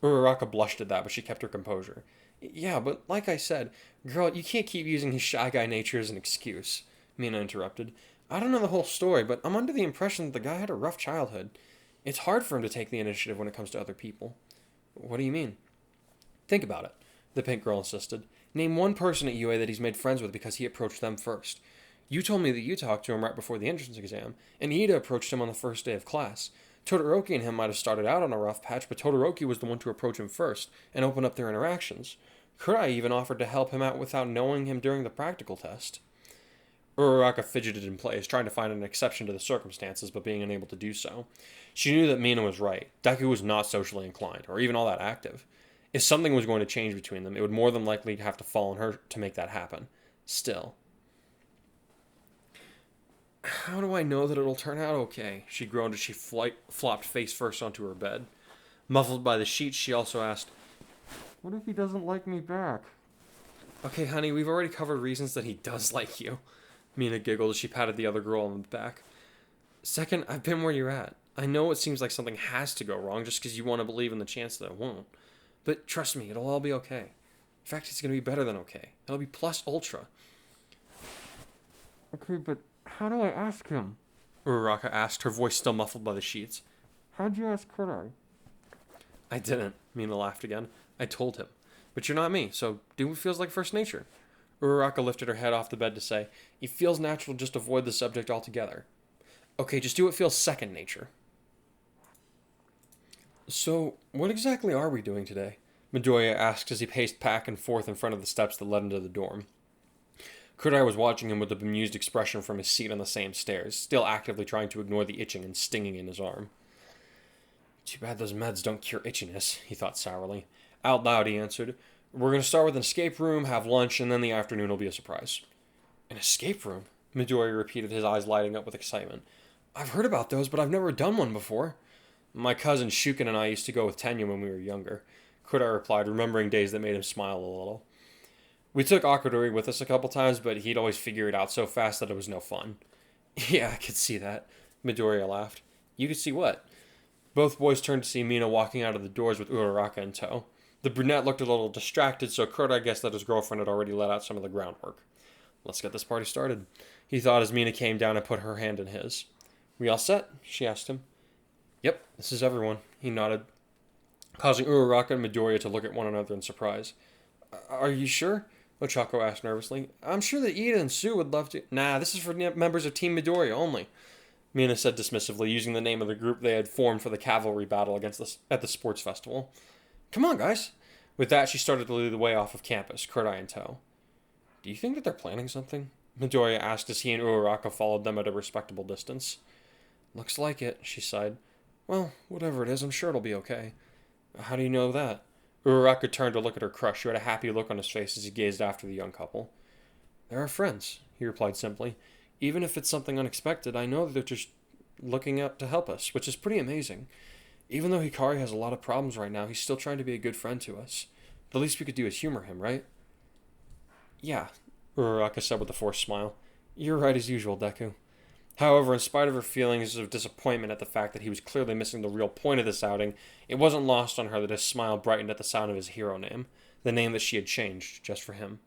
Uraraka blushed at that, but she kept her composure. Yeah, but like I said, girl, you can't keep using his shy guy nature as an excuse, Mina interrupted. I don't know the whole story, but I'm under the impression that the guy had a rough childhood. It's hard for him to take the initiative when it comes to other people. What do you mean? Think about it, the pink girl insisted. Name one person at UA that he's made friends with because he approached them first. You told me that you talked to him right before the entrance exam, and Ida approached him on the first day of class. Todoroki and him might have started out on a rough patch, but Todoroki was the one to approach him first and open up their interactions. Kurai even offered to help him out without knowing him during the practical test. Uraraka fidgeted in place, trying to find an exception to the circumstances, but being unable to do so. She knew that Mina was right. Deku was not socially inclined, or even all that active. If something was going to change between them, it would more than likely have to fall on her to make that happen. Still. How do I know that it'll turn out okay? She groaned as she flopped face first onto her bed. Muffled by the sheets, she also asked, What if he doesn't like me back? Okay, honey, we've already covered reasons that he does like you. Mina giggled as she patted the other girl on the back. Second, I've been where you're at. I know it seems like something has to go wrong just because you want to believe in the chance that it won't. But trust me, it'll all be okay. In fact, it's going to be better than okay. It'll be plus ultra. Okay, but how do I ask him? Uraraka asked, her voice still muffled by the sheets. How'd you ask Kurai? I didn't, Mina laughed again. I told him. But you're not me, so do what feels like first nature. Uraraka lifted her head off the bed to say, It feels natural to just avoid the subject altogether. Okay, just do what feels second nature. So, what exactly are we doing today? Midoriya asked as he paced back and forth in front of the steps that led into the dorm. Kurai was watching him with a bemused expression from his seat on the same stairs, still actively trying to ignore the itching and stinging in his arm. Too bad those meds don't cure itchiness, he thought sourly. Out loud he answered, We're going to start with an escape room, have lunch, and then the afternoon will be a surprise. An escape room? Midori repeated, his eyes lighting up with excitement. I've heard about those, but I've never done one before. My cousin Shuken and I used to go with Tenya when we were younger, Kurai replied, remembering days that made him smile a little. We took Akadori with us a couple times, but he'd always figure it out so fast that it was no fun. Yeah, I could see that, Midoriya laughed. You could see what? Both boys turned to see Mina walking out of the doors with Uraraka in tow. The brunette looked a little distracted, so Kurai guessed that his girlfriend had already let out some of the groundwork. Let's get this party started, he thought as Mina came down and put her hand in his. We all set? She asked him. Yep, this is everyone, he nodded, causing Uraraka and Midoriya to look at one another in surprise. Are you sure? Ochaco asked nervously. I'm sure that Ida and Sue would love to. Nah, this is for members of Team Midoriya only, Mina said dismissively, using the name of the group they had formed for the cavalry battle at the sports festival. Come on, guys. With that, she started to lead the way off of campus, Kurai in tow. Do you think that they're planning something? Midoriya asked as he and Uraraka followed them at a respectable distance. Looks like it, she sighed. Well, whatever it is, I'm sure it'll be okay. How do you know that? Uraraka turned to look at her crush, who had a happy look on his face as he gazed after the young couple. They're our friends, he replied simply. Even if it's something unexpected, I know that they're just looking up to help us, which is pretty amazing. Even though Hikari has a lot of problems right now, he's still trying to be a good friend to us. The least we could do is humor him, right? Yeah, Uraraka said with a forced smile. You're right as usual, Deku. However, in spite of her feelings of disappointment at the fact that he was clearly missing the real point of this outing, it wasn't lost on her that his smile brightened at the sound of his hero name, the name that she had changed just for him.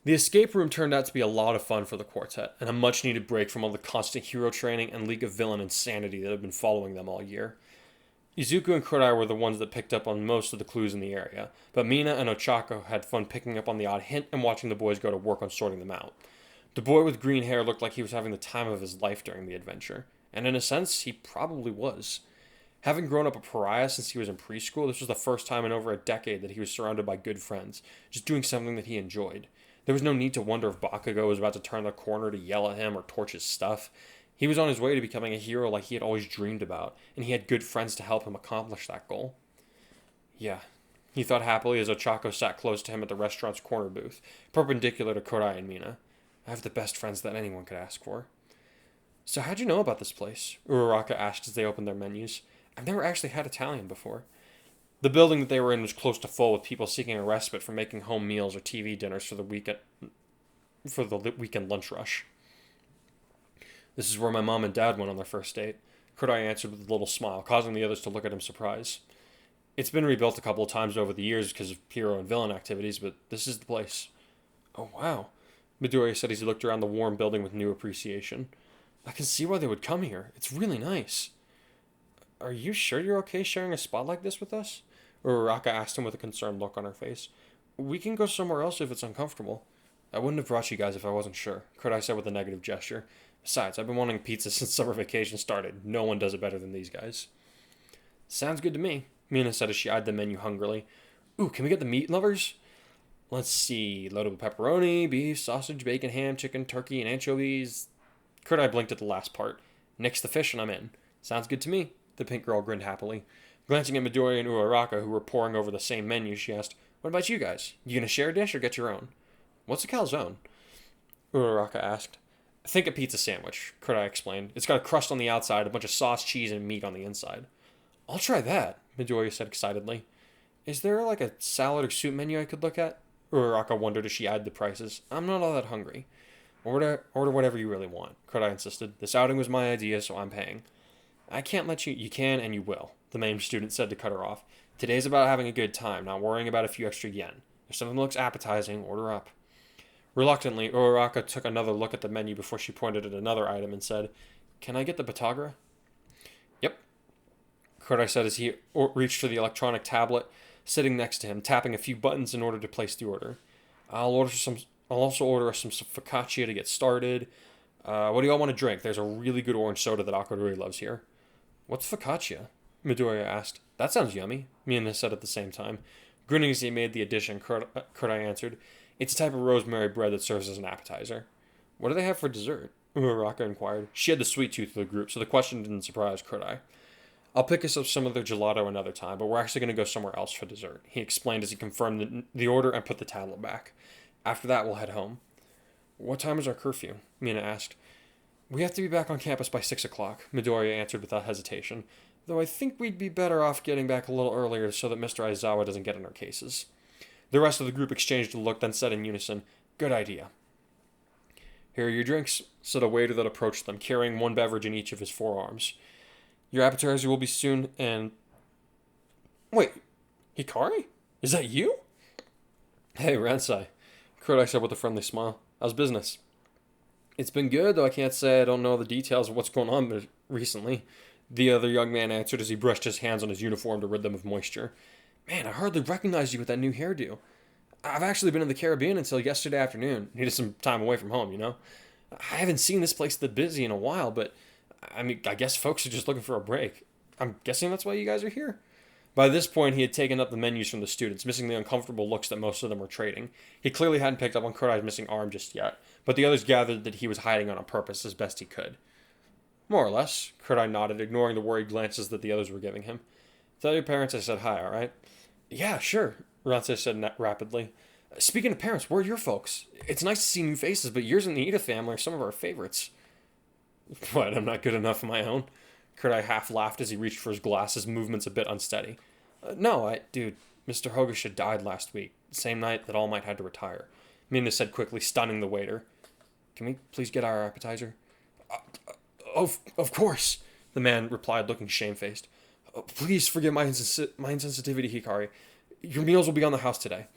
The escape room turned out to be a lot of fun for the quartet, and a much-needed break from all the constant hero training and League of Villain insanity that had been following them all year. Izuku and Kurai were the ones that picked up on most of the clues in the area, but Mina and Ochaco had fun picking up on the odd hint and watching the boys go to work on sorting them out. The boy with green hair looked like he was having the time of his life during the adventure, and in a sense, he probably was. Having grown up a pariah since he was in preschool, this was the first time in over a decade that he was surrounded by good friends, just doing something that he enjoyed. There was no need to wonder if Bakugo was about to turn the corner to yell at him or torch his stuff. He was on his way to becoming a hero like he had always dreamed about, and he had good friends to help him accomplish that goal. Yeah, he thought happily as Ochaco sat close to him at the restaurant's corner booth, perpendicular to Kurai and Mina. I have the best friends that anyone could ask for. So how'd you know about this place? Uraraka asked as they opened their menus. I've never actually had Italian before. The building that they were in was close to full with people seeking a respite from making home meals or TV dinners for the weekend lunch rush. This is where my mom and dad went on their first date, Kurai answered with a little smile, causing the others to look at him surprised. It's been rebuilt a couple of times over the years because of hero and villain activities, but this is the place. Oh, wow. Midoriya said as he looked around the warm building with new appreciation. I can see why they would come here. It's really nice. Are you sure you're okay sharing a spot like this with us? Uraraka asked him with a concerned look on her face. We can go somewhere else if it's uncomfortable. I wouldn't have brought you guys if I wasn't sure, Kurai said with a negative gesture. Besides, I've been wanting pizza since summer vacation started. No one does it better than these guys. Sounds good to me, Mina said as she eyed the menu hungrily. Ooh, can we get the meat lovers? Let's see. Loaded with pepperoni, beef, sausage, bacon, ham, chicken, turkey, and anchovies. Kurai blinked at the last part. Nix the fish and I'm in. Sounds good to me, the pink girl grinned happily. Glancing at Midoriya and Uraraka, who were poring over the same menu, she asked, What about you guys? You gonna share a dish or get your own? What's a calzone? Uraraka asked. Think a pizza sandwich, Kurai explained. It's got a crust on the outside, a bunch of sauce, cheese, and meat on the inside. I'll try that, Midoriya said excitedly. Is there like a salad or soup menu I could look at? Uraraka wondered as she eyed the prices. I'm not all that hungry. Order whatever you really want, Kurai insisted. This outing was my idea, so I'm paying. I can't let you. You can and you will, the main student said to cut her off. Today's about having a good time, not worrying about a few extra yen. If something looks appetizing, order up. Reluctantly, Uraraka took another look at the menu before she pointed at another item and said, Can I get the Batagra? Yep, Kurai said as he reached for the electronic tablet sitting next to him, tapping a few buttons in order to place the order. I'll also order some focaccia to get started. What do y'all want to drink? There's a really good orange soda that Akadori loves here. What's focaccia? Midoriya asked. That sounds yummy, Mina said at the same time. Grinning as he made the addition, Kurai answered, It's a type of rosemary bread that serves as an appetizer. What do they have for dessert? Uraraka inquired. She had the sweet tooth of the group, so the question didn't surprise Kurai. I'll pick us up some of their gelato another time, but we're actually going to go somewhere else for dessert, he explained as he confirmed the order and put the tablet back. After that, we'll head home. What time is our curfew? Mina asked. We have to be back on campus by 6 o'clock, Midoriya answered without hesitation, though I think we'd be better off getting back a little earlier so that Mr. Aizawa doesn't get in our cases. The rest of the group exchanged a look, then said in unison, Good idea. Here are your drinks, said a waiter that approached them, carrying one beverage in each of his forearms. Your appetizer will be soon, and... Wait, Hikari? Is that you? Hey, Ransai, Kurai said with a friendly smile. How's business? It's been good, though I can't say I don't know the details of what's going on recently, the other young man answered as he brushed his hands on his uniform to rid them of moisture. Man, I hardly recognized you with that new hairdo. I've actually been in the Caribbean until yesterday afternoon. Needed some time away from home, you know? I haven't seen this place that busy in a while, but I guess folks are just looking for a break. I'm guessing that's why you guys are here? By this point, he had taken up the menus from the students, missing the uncomfortable looks that most of them were trading. He clearly hadn't picked up on Kurai's missing arm just yet, but the others gathered that he was hiding on purpose as best he could. More or less, Kurai nodded, ignoring the worried glances that the others were giving him. Tell your parents I said hi, alright? Yeah, sure, Ransei said rapidly. Speaking of parents, where are your folks? It's nice to see new faces, but yours and the Ida family are some of our favorites. What, I'm not good enough for my own? Kurai half laughed as he reached for his glass, his movements a bit unsteady. No, dude, Mr. Hogasha died last week, the same night that All Might had to retire. Mina said quickly, stunning the waiter. Can we please get our appetizer? Of course, the man replied, looking shamefaced. Please forgive my insensitivity, Hikari. Your meals will be on the house today.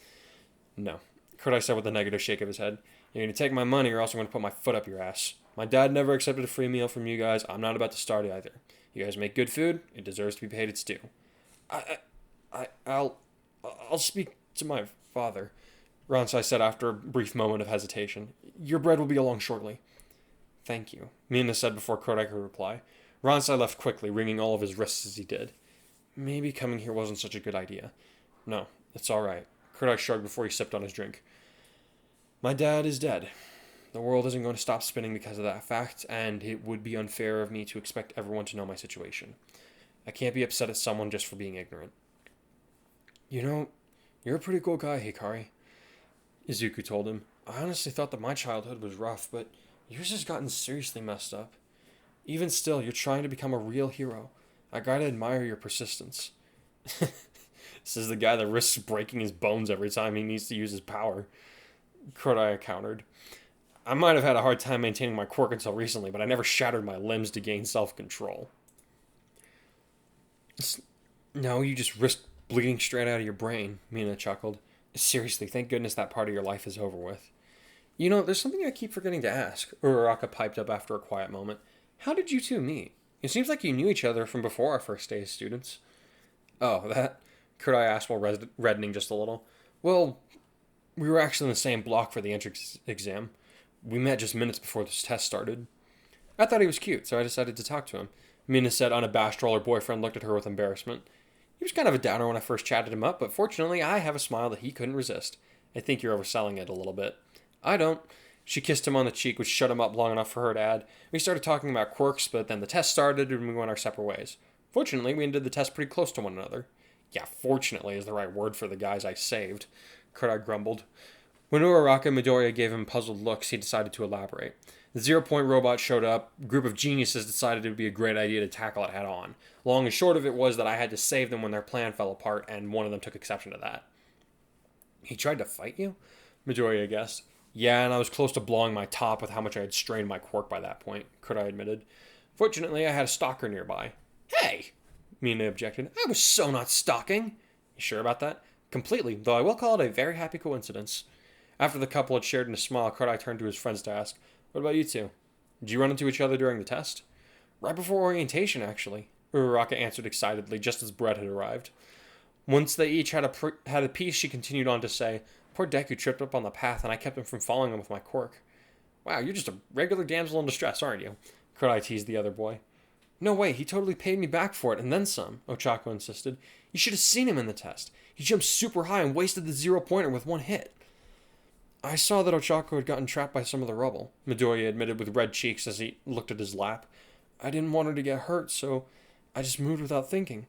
No, Kurai said with a negative shake of his head. You're going to take my money or else I'm going to put my foot up your ass. My dad never accepted a free meal from you guys. I'm not about to start either. You guys make good food. It deserves to be paid its due. I'll speak to my father, Ransai said after a brief moment of hesitation. Your bread will be along shortly. Thank you, Mina said before Kurai could reply. Ransai left quickly, wringing all of his wrists as he did. Maybe coming here wasn't such a good idea. No, it's all right. Kurai shrugged before he sipped on his drink. My dad is dead. The world isn't going to stop spinning because of that fact, and it would be unfair of me to expect everyone to know my situation. I can't be upset at someone just for being ignorant. You know, you're a pretty cool guy, Hikari, Izuku told him. I honestly thought that my childhood was rough, but yours has gotten seriously messed up. Even still, you're trying to become a real hero. I gotta admire your persistence. This is the guy that risks breaking his bones every time he needs to use his power, Kurai countered. I might have had a hard time maintaining my quirk until recently, but I never shattered my limbs to gain self-control. No, you just risked bleeding straight out of your brain, Mina chuckled. Seriously, thank goodness that part of your life is over with. You know, there's something I keep forgetting to ask, Uraraka piped up after a quiet moment. How did you two meet? It seems like you knew each other from before our first day as students. Oh, that? Kurai asked while reddening just a little. Well, we were actually in the same block for the entrance exam. We met just minutes before this test started. I thought he was cute, so I decided to talk to him, Mina said unabashed while her boyfriend looked at her with embarrassment. He was kind of a downer when I first chatted him up, but fortunately I have a smile that he couldn't resist. I think you're overselling it a little bit. I don't. She kissed him on the cheek, which shut him up long enough for her to add. We started talking about quirks, but then the test started and we went our separate ways. Fortunately, we ended the test pretty close to one another. Yeah, fortunately is the right word for the guys I saved, Kurai grumbled. When Uraraka and Midoriya gave him puzzled looks, he decided to elaborate. The 0-point robot showed up. A group of geniuses decided it would be a great idea to tackle it head on. Long and short of it was that I had to save them when their plan fell apart, and one of them took exception to that. He tried to fight you? Midoriya guessed. Yeah, and I was close to blowing my top with how much I had strained my quirk by that point, Kurai admitted. Fortunately, I had a stalker nearby. Hey! Mina objected. I was so not stalking. You sure about that? Completely, though I will call it a very happy coincidence. After the couple had shared in a smile, Kurai turned to his friends to ask, What about you two? Did you run into each other during the test? Right before orientation, actually, Uraraka answered excitedly, just as Brett had arrived. Once they each had a piece, she continued on to say, Poor Deku tripped up on the path, and I kept him from following him with my quirk. Wow, you're just a regular damsel in distress, aren't you? Kurai teased the other boy. No way, he totally paid me back for it, and then some, Ochaco insisted. You should have seen him in the test. He jumped super high and wasted the 0-pointer with one hit. I saw that Ochaco had gotten trapped by some of the rubble, Midoriya admitted with red cheeks as he looked at his lap. I didn't want her to get hurt, so I just moved without thinking.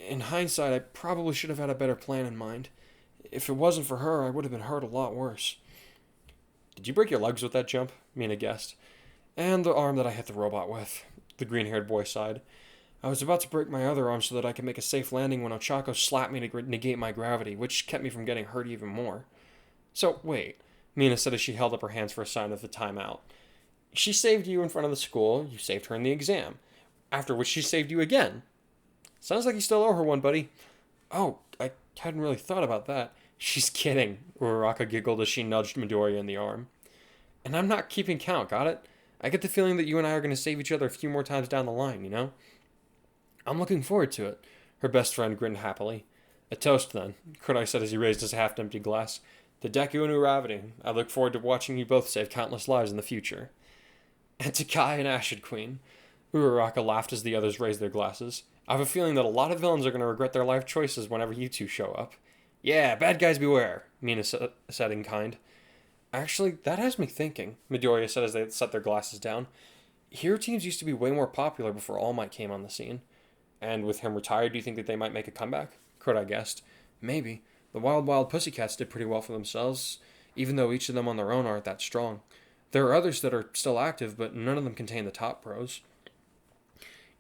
In hindsight, I probably should have had a better plan in mind. If it wasn't for her, I would have been hurt a lot worse. Did you break your legs with that jump? Mina guessed. And the arm that I hit the robot with, the green-haired boy sighed. I was about to break my other arm so that I could make a safe landing when Ochaco slapped me to negate my gravity, which kept me from getting hurt even more. So, wait, Mina said as she held up her hands for a sign of the timeout. She saved you in front of the school, you saved her in the exam, after which she saved you again. Sounds like you still owe her one, buddy. Oh, I hadn't really thought about that. She's kidding, Uraraka giggled as she nudged Midoriya in the arm. And I'm not keeping count, got it? I get the feeling that you and I are going to save each other a few more times down the line, you know? I'm looking forward to it. Her best friend grinned happily. A toast, then, Kurai said as he raised his half-empty glass. To Deku and Uravity. I look forward to watching you both save countless lives in the future. And to Kai and Ashid Queen. Uraraka laughed as the others raised their glasses. I have a feeling that a lot of villains are going to regret their life choices whenever you two show up. Yeah, bad guys beware, Mina said in kind. Actually, that has me thinking, Midoriya said as they set their glasses down. Hero teams used to be way more popular before All Might came on the scene. And with him retired, do you think that they might make a comeback? Kurai guessed. Maybe. The Wild Wild Pussycats did pretty well for themselves, even though each of them on their own aren't that strong. There are others that are still active, but none of them contain the top pros.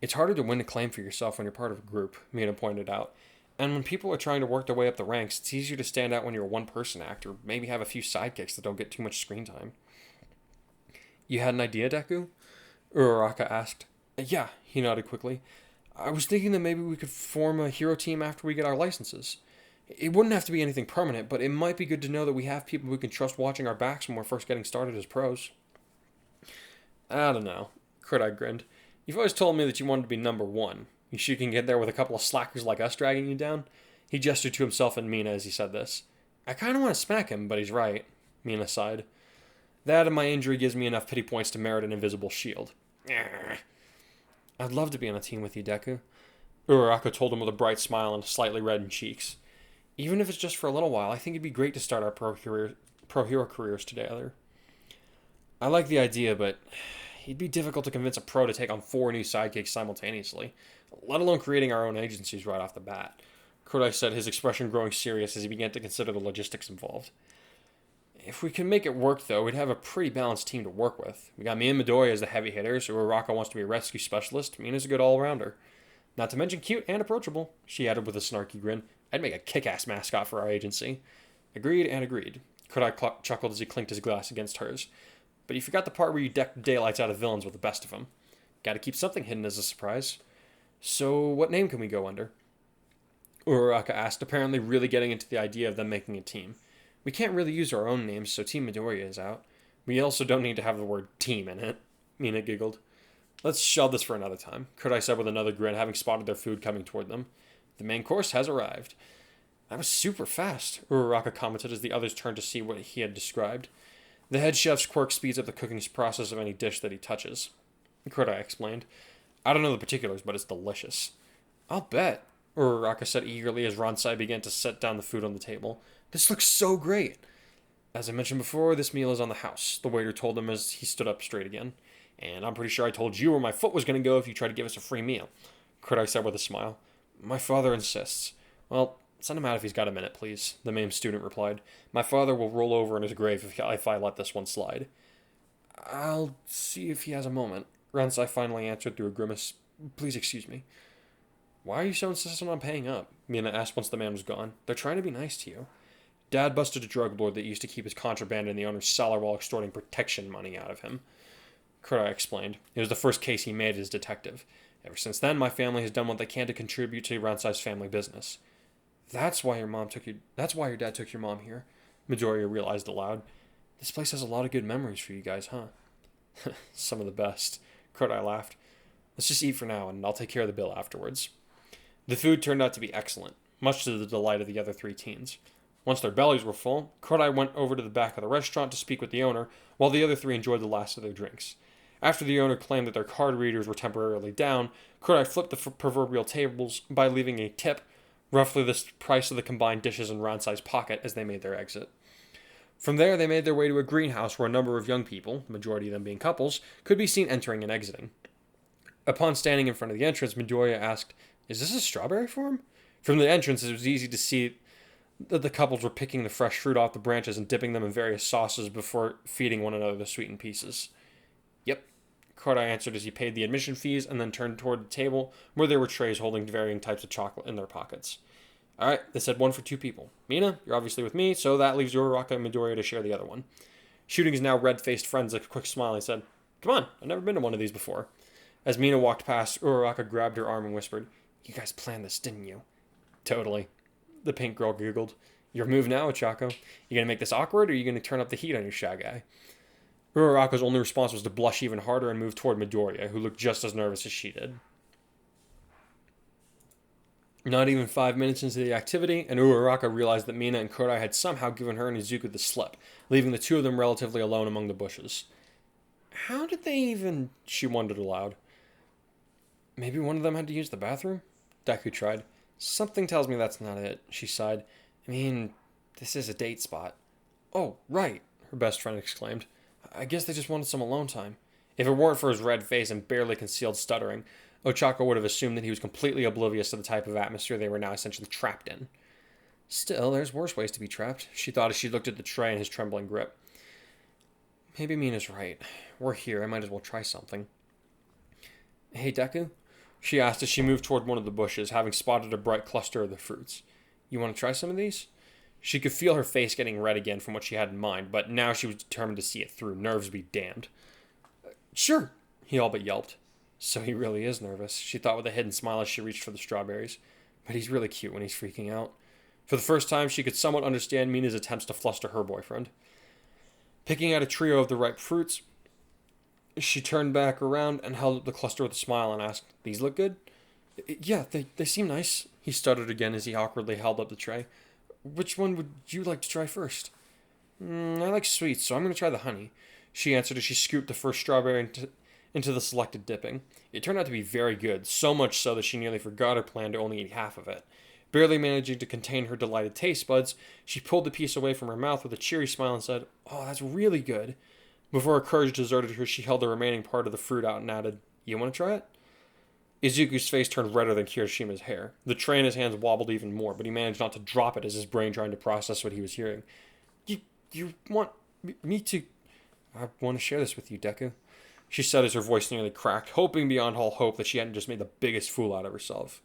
It's harder to win acclaim for yourself when you're part of a group, Mina pointed out. And when people are trying to work their way up the ranks, it's easier to stand out when you're a one-person actor, maybe have a few sidekicks that don't get too much screen time. You had an idea, Deku? Uraraka asked. Yeah, he nodded quickly. I was thinking that maybe we could form a hero team after we get our licenses. It wouldn't have to be anything permanent, but it might be good to know that we have people we can trust watching our backs when we're first getting started as pros. I don't know, Kurai grinned. You've always told me that you wanted to be number one. You sure you can get there with a couple of slackers like us dragging you down? He gestured to himself and Mina as he said this. I kind of want to smack him, but he's right, Mina sighed. That and my injury gives me enough pity points to merit an invisible shield. I'd love to be on a team with you, Deku. Uraraka told him with a bright smile and slightly reddened cheeks. Even if it's just for a little while, I think it'd be great to start our pro hero careers together. I like the idea, but it'd be difficult to convince a pro to take on 4 new sidekicks simultaneously, let alone creating our own agencies right off the bat. Kurai said, his expression growing serious as he began to consider the logistics involved. If we can make it work, though, we'd have a pretty balanced team to work with. We got me and Midoriya as the heavy hitters, so Uraraka wants to be a rescue specialist. Mina's a good all-rounder. Not to mention cute and approachable, she added with a snarky grin. I'd make a kick-ass mascot for our agency. Agreed and agreed. Kurai chuckled as he clinked his glass against hers. But you forgot the part where you decked the daylights out of villains with the best of them. Gotta keep something hidden as a surprise. So, what name can we go under? Uraraka asked, apparently really getting into the idea of them making a team. We can't really use our own names, so Team Midoriya is out. We also don't need to have the word team in it, Mina giggled. Let's shelve this for another time, Kurai said with another grin, having spotted their food coming toward them. The main course has arrived. That was super fast, Uraraka commented as the others turned to see what he had described. The head chef's quirk speeds up the cooking process of any dish that he touches. Kurai explained. I don't know the particulars, but it's delicious. I'll bet, Uraraka said eagerly as Ransai began to set down the food on the table. This looks so great. As I mentioned before, this meal is on the house, the waiter told him as he stood up straight again. And I'm pretty sure I told you where my foot was going to go if you tried to give us a free meal, Kurai said with a smile. My father insists. Well, send him out if he's got a minute, please, the MAME student replied. My father will roll over in his grave if I let this one slide. I'll see if he has a moment, Ransai finally answered through a grimace. Please excuse me. Why are you so insistent on paying up? Mina asked once the man was gone. They're trying to be nice to you. Dad busted a drug lord that used to keep his contraband in the owner's cellar while extorting protection money out of him. Kurai explained. It was the first case he made as detective. Ever since then, my family has done what they can to contribute to Ransai's family business. That's why your dad took your mom here, Midoriya realized aloud. This place has a lot of good memories for you guys, huh? Some of the best, Kurai laughed. Let's just eat for now, and I'll take care of the bill afterwards. The food turned out to be excellent, much to the delight of the other 3 teens. Once their bellies were full, Kurai went over to the back of the restaurant to speak with the owner, while the other 3 enjoyed the last of their drinks. After the owner claimed that their card readers were temporarily down, Kurai flipped the proverbial tables by leaving a tip, roughly the price of the combined dishes in Ransai's pocket, as they made their exit. From there, they made their way to a greenhouse where a number of young people, the majority of them being couples, could be seen entering and exiting. Upon standing in front of the entrance, Midoriya asked, "Is this a strawberry farm?" From the entrance, it was easy to see that the couples were picking the fresh fruit off the branches and dipping them in various sauces before feeding one another the sweetened pieces. "Yep," Kurai answered as he paid the admission fees and then turned toward the table where there were trays holding varying types of chocolate in their pockets. "Alright, they said one for 2 people. Mina, you're obviously with me, so that leaves Uraraka and Midoriya to share the other one." Shooting his now red-faced friends a quick smile, he said, "Come on, I've never been to one of these before." As Mina walked past, Uraraka grabbed her arm and whispered, "You guys planned this, didn't you?" "Totally." The pink girl giggled. "Your move now, Ochaco. You gonna make this awkward, or are you gonna turn up the heat on your shy guy?" Uraraka's only response was to blush even harder and move toward Midoriya, who looked just as nervous as she did. Not even 5 minutes into the activity, and Uraraka realized that Mina and Kurai had somehow given her and Izuku the slip, leaving the two of them relatively alone among the bushes. How did they even... she wondered aloud. Maybe one of them had to use the bathroom? Deku tried. Something tells me that's not it, she sighed. I mean, this is a date spot. Oh, right, her best friend exclaimed. I guess they just wanted some alone time. If it weren't for his red face and barely concealed stuttering, Ochaco would have assumed that he was completely oblivious to the type of atmosphere they were now essentially trapped in. Still, there's worse ways to be trapped, she thought as she looked at the tray and his trembling grip. Maybe Mina's right. We're here, I might as well try something. Hey, Deku? She asked as she moved toward one of the bushes, having spotted a bright cluster of the fruits. You want to try some of these? She could feel her face getting red again from what she had in mind, but now she was determined to see it through, nerves be damned. Sure, he all but yelped. So he really is nervous, she thought with a hidden smile as she reached for the strawberries. But he's really cute when he's freaking out. For the first time, she could somewhat understand Mina's attempts to fluster her boyfriend. Picking out a trio of the ripe fruits, she turned back around and held up the cluster with a smile and asked, "These look good?" "Yeah, they seem nice," he stuttered again as he awkwardly held up the tray. "Which one would you like to try first?" "I like sweets, so I'm going to try the honey," she answered as she scooped the first strawberry into the selected dipping. It turned out to be very good, so much so that she nearly forgot her plan to only eat half of it. Barely managing to contain her delighted taste buds, she pulled the piece away from her mouth with a cheery smile and said, "Oh, that's really good." Before her courage deserted her, she held the remaining part of the fruit out and added, "You want to try it?" Izuku's face turned redder than Kirishima's hair. The tray in his hands wobbled even more, but he managed not to drop it as his brain tried to process what he was hearing. You want me to... I want to share this with you, Deku," she said as her voice nearly cracked, hoping beyond all hope that she hadn't just made the biggest fool out of herself.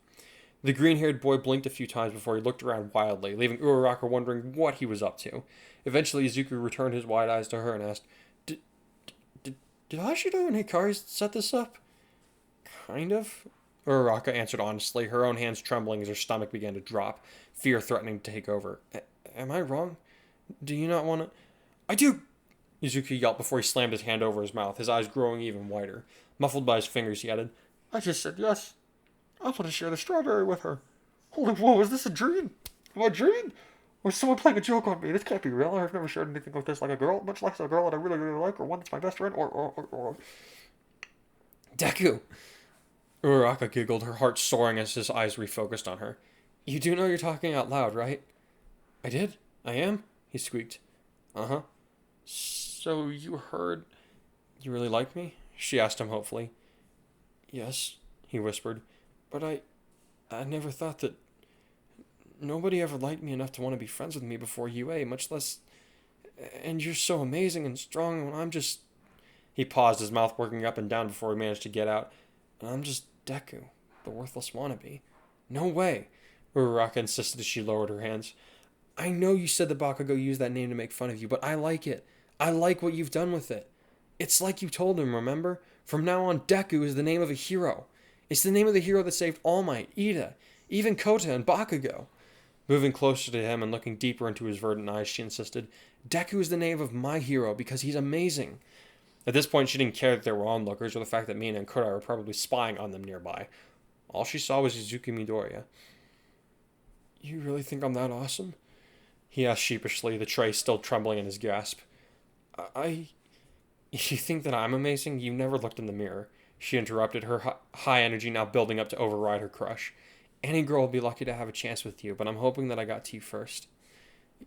The green-haired boy blinked a few times before he looked around wildly, leaving Uraraka wondering what he was up to. Eventually, Izuku returned his wide eyes to her and asked, Did Hashido and Hikari set this up?" "Kind of," Uraraka answered honestly, her own hands trembling as her stomach began to drop, fear threatening to take over. Am I wrong? Do you not want to... "I do!" Izuku yelped before he slammed his hand over his mouth, his eyes growing even wider. Muffled by his fingers, he added, "I just said yes. I want to share the strawberry with her. Holy whoa, is this a dream? Am I dreaming? Or is someone playing a joke on me? This can't be real. I've never shared anything like this like a girl, much less a girl that I really, really like, or one that's my best friend, or... Deku!" Uraraka giggled, her heart soaring as his eyes refocused on her. "You do know you're talking out loud, right?" "I did? I am?" he squeaked. "Uh-huh. So you heard... You really like me?" she asked him hopefully. "Yes," he whispered. "But I never thought that... Nobody ever liked me enough to want to be friends with me before UA, much less... And you're so amazing and strong, and I'm just..." He paused, his mouth working up and down before he managed to get out. "And I'm just Deku, the worthless wannabe." "No way," Uraraka insisted as she lowered her hands. "I know you said the Bakugo used that name to make fun of you, but I like it. I like what you've done with it. It's like you told him, remember? From now on, Deku is the name of a hero. It's the name of the hero that saved All Might, Ida, even Kota and Bakugo." Moving closer to him and looking deeper into his verdant eyes, she insisted, "Deku is the name of my hero because he's amazing." At this point, she didn't care that there were onlookers or the fact that Mina and Kurai were probably spying on them nearby. All she saw was Izuku Midoriya. "You really think I'm that awesome?" he asked sheepishly, the tray still trembling in his grasp. You think that I'm amazing? You never looked in the mirror," she interrupted, her high energy now building up to override her crush. "Any girl will be lucky to have a chance with you, but I'm hoping that I got to you first."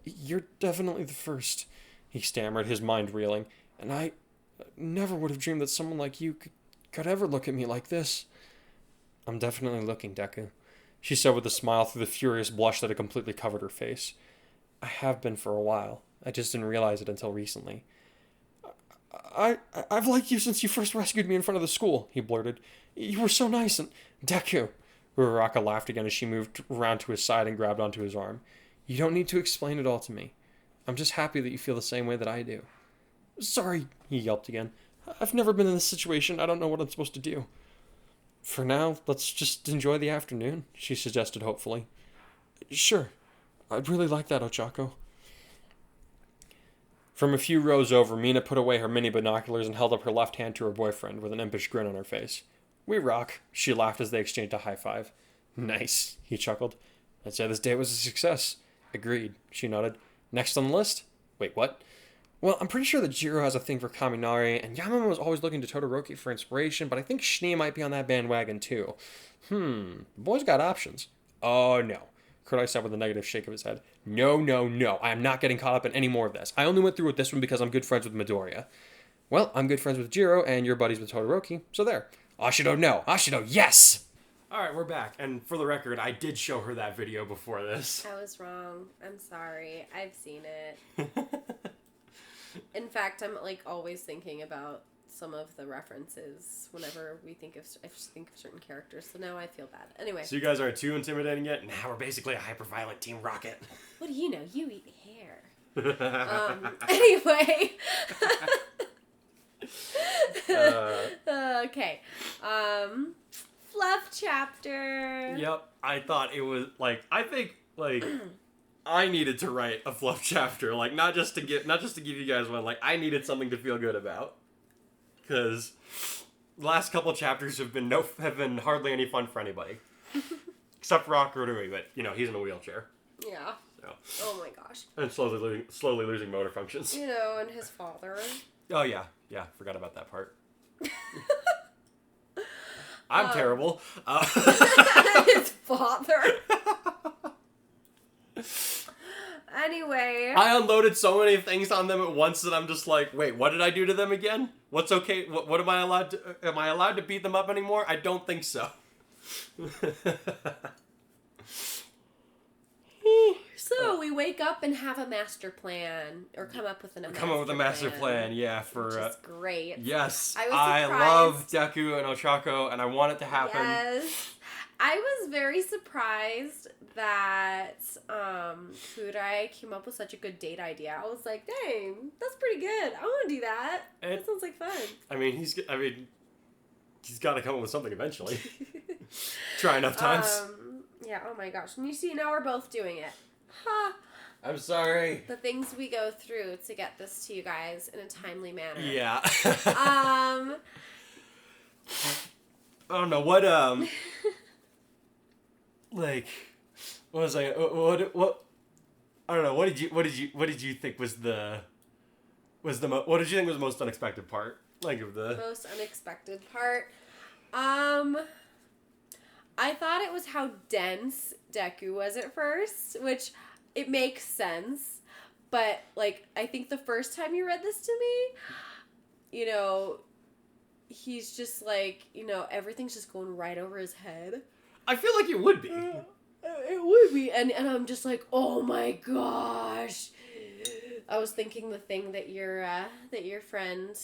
"You're definitely the first," he stammered, his mind reeling. "And I never would have dreamed that someone like you could ever look at me like this. I'm definitely looking, Deku, she said with a smile through the furious blush that had completely covered her face. I have been for a while. I just didn't realize it until recently. I've liked you since you first rescued me in front of the school, he blurted. You were so nice and... Deku! Uraraka laughed again as she moved around to his side and grabbed onto his arm. You don't need to explain it all to me. I'm just happy that you feel the same way that I do. Sorry, he yelped again. I've never been in this situation. I don't know what I'm supposed to do. For now, let's just enjoy the afternoon, she suggested hopefully. Sure. I'd really like that, Ochaco. From a few rows over, Mina put away her mini binoculars and held up her left hand to her boyfriend with an impish grin on her face. We rock, she laughed as they exchanged a high five. Nice, he chuckled. I'd say this date was a success. Agreed, she nodded. Next on the list? Wait, what? Well, I'm pretty sure that Jiro has a thing for Kaminari, and Yamama was always looking to Todoroki for inspiration, but I think Shinee might be on that bandwagon too. The boy's got options. Oh, no. Kurai said with a negative shake of his head. No, no, no. I am not getting caught up in any more of this. I only went through with this one because I'm good friends with Midoriya. Well, I'm good friends with Jiro, and you're buddies with Todoroki, so there. Ashido, no. Ashido, yes! Alright, we're back. And for the record, I did show her that video before this. I was wrong. I'm sorry. I've seen it. In fact, I'm like always thinking about some of the references whenever I think of certain characters. So now I feel bad. Anyway. So you guys aren't too intimidating yet? Now we're basically a hyper-violent Team Rocket. What do you know? You eat hair. Anyway. Okay. Fluff chapter. Yep. I thought it was I think I needed to write a fluff chapter, not just to give you guys one. I needed something to feel good about, because the last couple chapters have been hardly any fun for anybody, except for Akurui, but he's in a wheelchair. Yeah. So. Oh my gosh. And slowly losing motor functions. And his father. Oh yeah, forgot about that part. I'm terrible. His father. Anyway. I unloaded so many things on them at once that I'm just like, wait, what did I do to them again? What's okay? What am I allowed to? Am I allowed to beat them up anymore? I don't think so. So we wake up and have a master plan, or come up with a master plan. Yeah, for which is great. Yes, I love Deku and Ochaco, and I want it to happen. Yes, I was very surprised that Kurai came up with such a good date idea. I was like, dang, that's pretty good. I want to do that. That sounds like fun. He's got to come up with something eventually. Try enough times. Yeah. Oh my gosh. And you see, now we're both doing it. Ha. I'm sorry. The things we go through to get this to you guys in a timely manner. Yeah. I don't know what what was I what I don't know, what did you think was the what did you think was the most unexpected part? Of the most unexpected part. I thought it was how dense Deku was at first, which it makes sense. But, I think the first time you read this to me, he's just everything's just going right over his head. I feel like it would be. It would be. And I'm just like, oh my gosh. I was thinking the thing that your friend...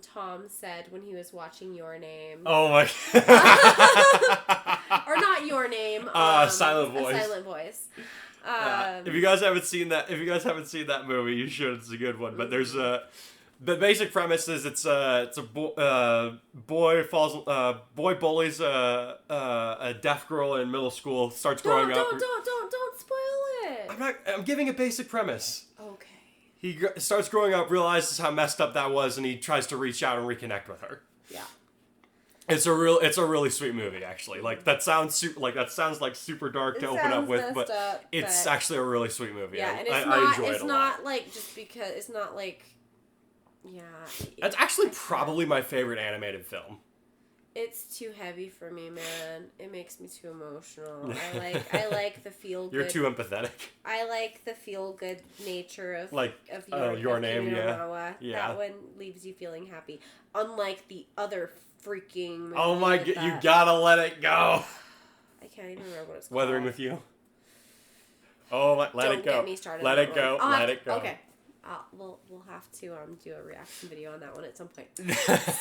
Tom said when he was watching Your Name. Oh my or not Your Name. Silent Voice. Silent Voice. If you guys haven't seen that movie, you should. It's a good one. But there's the basic premise is it's a boy bullies a deaf girl in middle school, starts growing up. Don't spoil it. I'm giving a basic premise. Okay. He starts growing up, realizes how messed up that was, and he tries to reach out and reconnect with her. Yeah. It's a really sweet movie, actually. That sounds super dark to open up with, but it's actually a really sweet movie. Yeah, and I enjoy it a lot. It's not just because it's not yeah. It's actually probably my favorite animated film. It's too heavy for me, man. It makes me too emotional. I like the feel good. You're too empathetic. I like the feel good nature of Your Name, Kimi no yeah. Na wa. Yeah. That one leaves you feeling happy. Unlike the other freaking movie. Oh my god, you gotta let it go. I can't even remember what it's called. Weathering with You. Oh, let Don't it go. get me started Let on it that go. one. Let it go. Okay. We'll have to do a reaction video on that one at some point.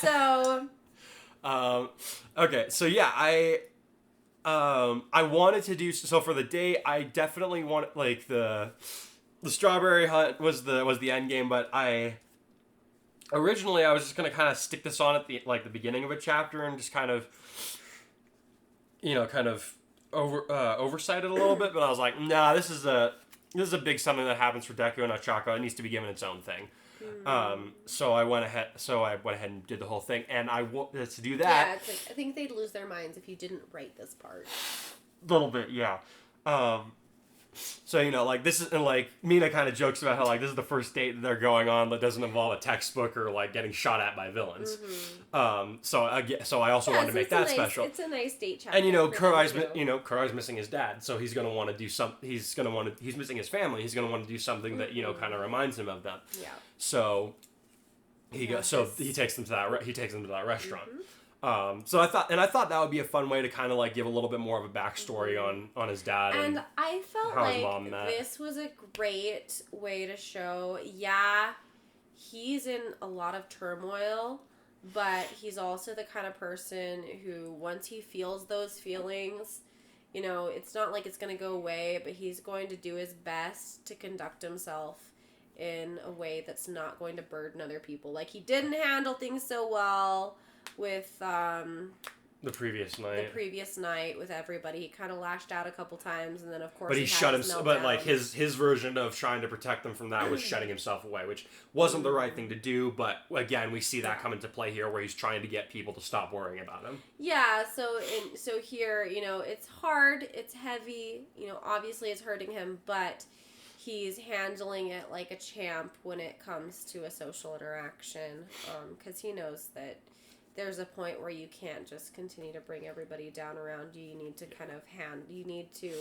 So. Okay, so yeah, I wanted to do so for the day. I definitely wanted like the strawberry hunt was the end game, but originally I was just gonna kind of stick this on at the beginning of a chapter and just kind of oversight it a little bit. But I was like, nah, this is a big something that happens for Deku and Ochaco. It needs to be given its own thing. So I went ahead and did the whole thing, and to do that. Yeah, it's like, I think they'd lose their minds if you didn't write this part. A little bit, yeah. So like this is, and like Mina kind of jokes about how like this is the first date that they're going on that doesn't involve a textbook or like getting shot at by villains. So I also wanted to make that special. It's a nice date chapter. And Kurai's missing his dad, so he's gonna want to do something. He's missing his family. He's gonna want to do something that kind of reminds him of them. Yeah. So he takes them to that restaurant. So I thought that would be a fun way to kind of like give a little bit more of a backstory on his dad and I felt how his mom like met. this was a great way to show. Yeah, he's in a lot of turmoil, but he's also the kind of person who once he feels those feelings, it's not like it's going to go away, but he's going to do his best to conduct himself in a way that's not going to burden other people. Like he didn't handle things so well with the previous night with everybody. He kind of lashed out a couple times, and then of course but he shut himself. But like his version of trying to protect them from that was shutting himself away, which wasn't the right thing to do. But again, we see that come into play here, where he's trying to get people to stop worrying about him. Yeah. So here, it's hard, it's heavy. Obviously it's hurting him, but he's handling it like a champ when it comes to a social interaction, because he knows that there's a point where you can't just continue to bring everybody down around you. You need to kind of you need to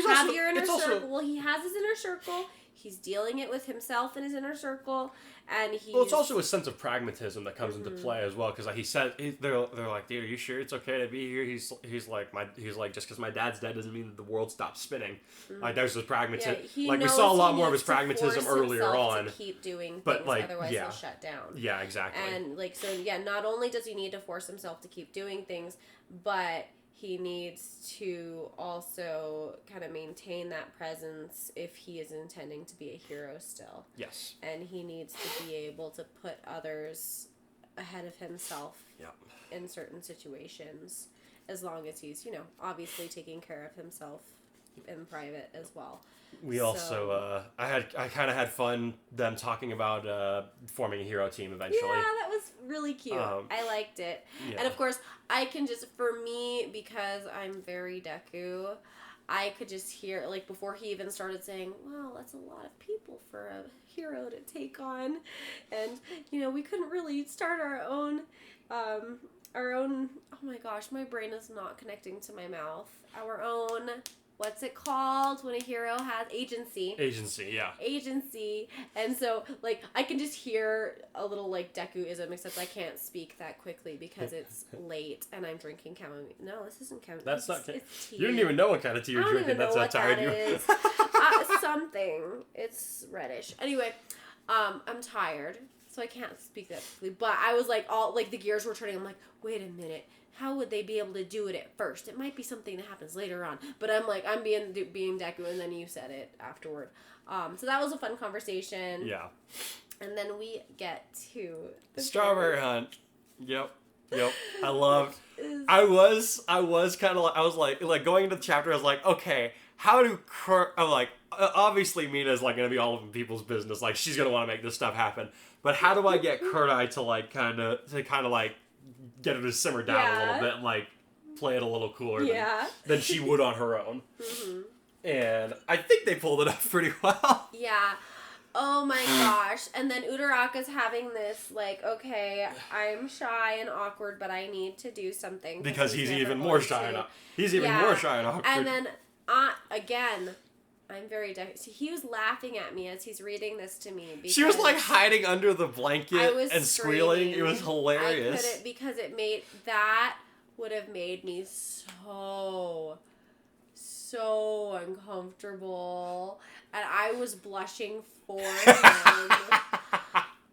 have your inner circle. Well, he has his inner circle. He's dealing it with himself in his inner circle, and it's also a sense of pragmatism that comes into play as well. Because he said they're like, dude, are you sure it's okay to be here? He's like just because my dad's dead doesn't mean that the world stops spinning. Like there's this pragmatism. Yeah, we saw a lot more of his pragmatism earlier on. To keep doing things, but otherwise he'll shut down. Yeah, exactly. And not only does he need to force himself to keep doing things, but he needs to also kind of maintain that presence if he is intending to be a hero still. Yes. And he needs to be able to put others ahead of himself in certain situations, as long as he's, obviously taking care of himself in private as well. We also, I kind of had fun them talking about forming a hero team eventually. Yeah, that was really cute. I liked it. Yeah. And of course, I can for me, because I'm very Deku, I could just hear, like, before he even started saying, wow, that's a lot of people for a hero to take on. And, we couldn't really start our own, oh my gosh, my brain is not connecting to my mouth. Our own... What's it called when a hero has agency? Agency, yeah. Agency. And so, like, I can just hear a little, like, Deku-ism, except I can't speak that quickly because it's late and I'm drinking chamomile. No, this isn't chamomile. That's not... It's tea. You didn't even know what kind of tea you're drinking. That's how tired you are. Something. It's reddish. Anyway, I'm tired, so I can't speak that quickly. But I was, like, the gears were turning. I'm like, wait a minute. How would they be able to do it at first? It might be something that happens later on. But I'm like, I'm being Deku, and then you said it afterward. So that was a fun conversation. Yeah. And then we get to the Strawberry Hunt. Yep. I was kind of like, I was like going into the chapter, I was like, okay, how do I'm like, obviously Mina's like gonna be all of people's business. Like she's gonna want to make this stuff happen. But how do I get Kurai to like kind of like get her to simmer down a little bit and like play it a little cooler than she would on her own. And I think they pulled it off pretty well. Yeah. Oh my gosh. And then Uraraka's having this, like, okay, I'm shy and awkward, but I need to do something. Because he's never even going more shy to. and he's even more shy and awkward. And then, again, I'm very... So he was laughing at me as he's reading this to me. Because she was, like, hiding under the blanket and squealing. It was hilarious. I couldn't, because that would have made me so uncomfortable. And I was blushing for him.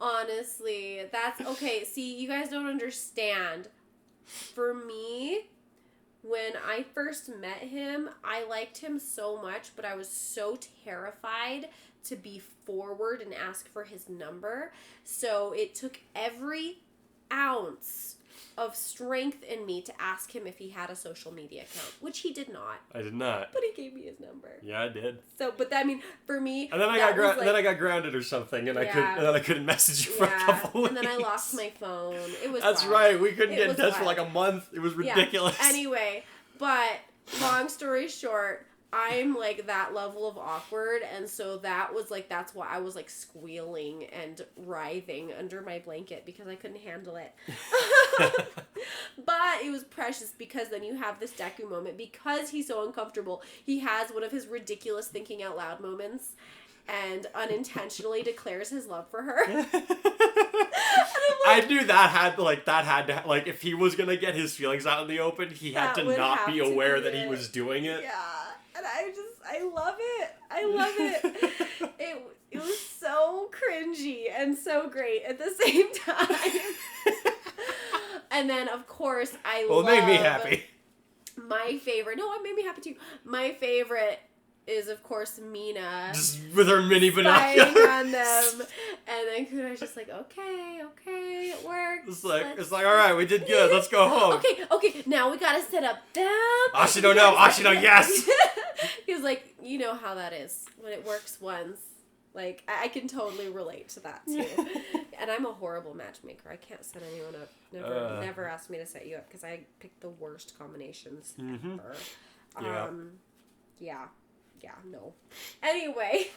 Honestly, that's okay. See, you guys don't understand. For me, when I first met him, I liked him so much, but I was so terrified to be forward and ask for his number. So it took every ounce of strength in me to ask him if he had a social media account, which he did not. I did not. But he gave me his number. Yeah, I did. So, but I mean, for me, and then I got grounded or something, and I couldn't message you for a couple weeks. And then I lost my phone. It was. That's wild. right. We couldn't get in touch wild. for like a month. It was ridiculous. Yeah. Anyway, but long story short, I'm like that level of awkward, and so that was like, that's why I was like squealing and writhing under my blanket because I couldn't handle it. But it was precious because then you have this Deku moment because he's so uncomfortable. He has one of his ridiculous thinking out loud moments and unintentionally declares his love for her. I knew that had to, if he was going to get his feelings out in the open, he had to not be aware that he was doing it. Yeah. And I love it. I love it. It was so cringy and so great at the same time. And then, of course, it made me happy. My favorite. No, it made me happy too. My favorite is, of course, Mina. Just with her mini binoculars. On them. And then Kurai's just like, okay, it works. It's like, all right, we did good. Let's go home. Okay, now we gotta set up them. Ashino, no. Ashino, yes. He was like, you know how that is. When it works once. Like, I can totally relate to that, too. And I'm a horrible matchmaker. I can't set anyone up. Never ask me to set you up, because I pick the worst combinations ever. Yeah, no. Anyway,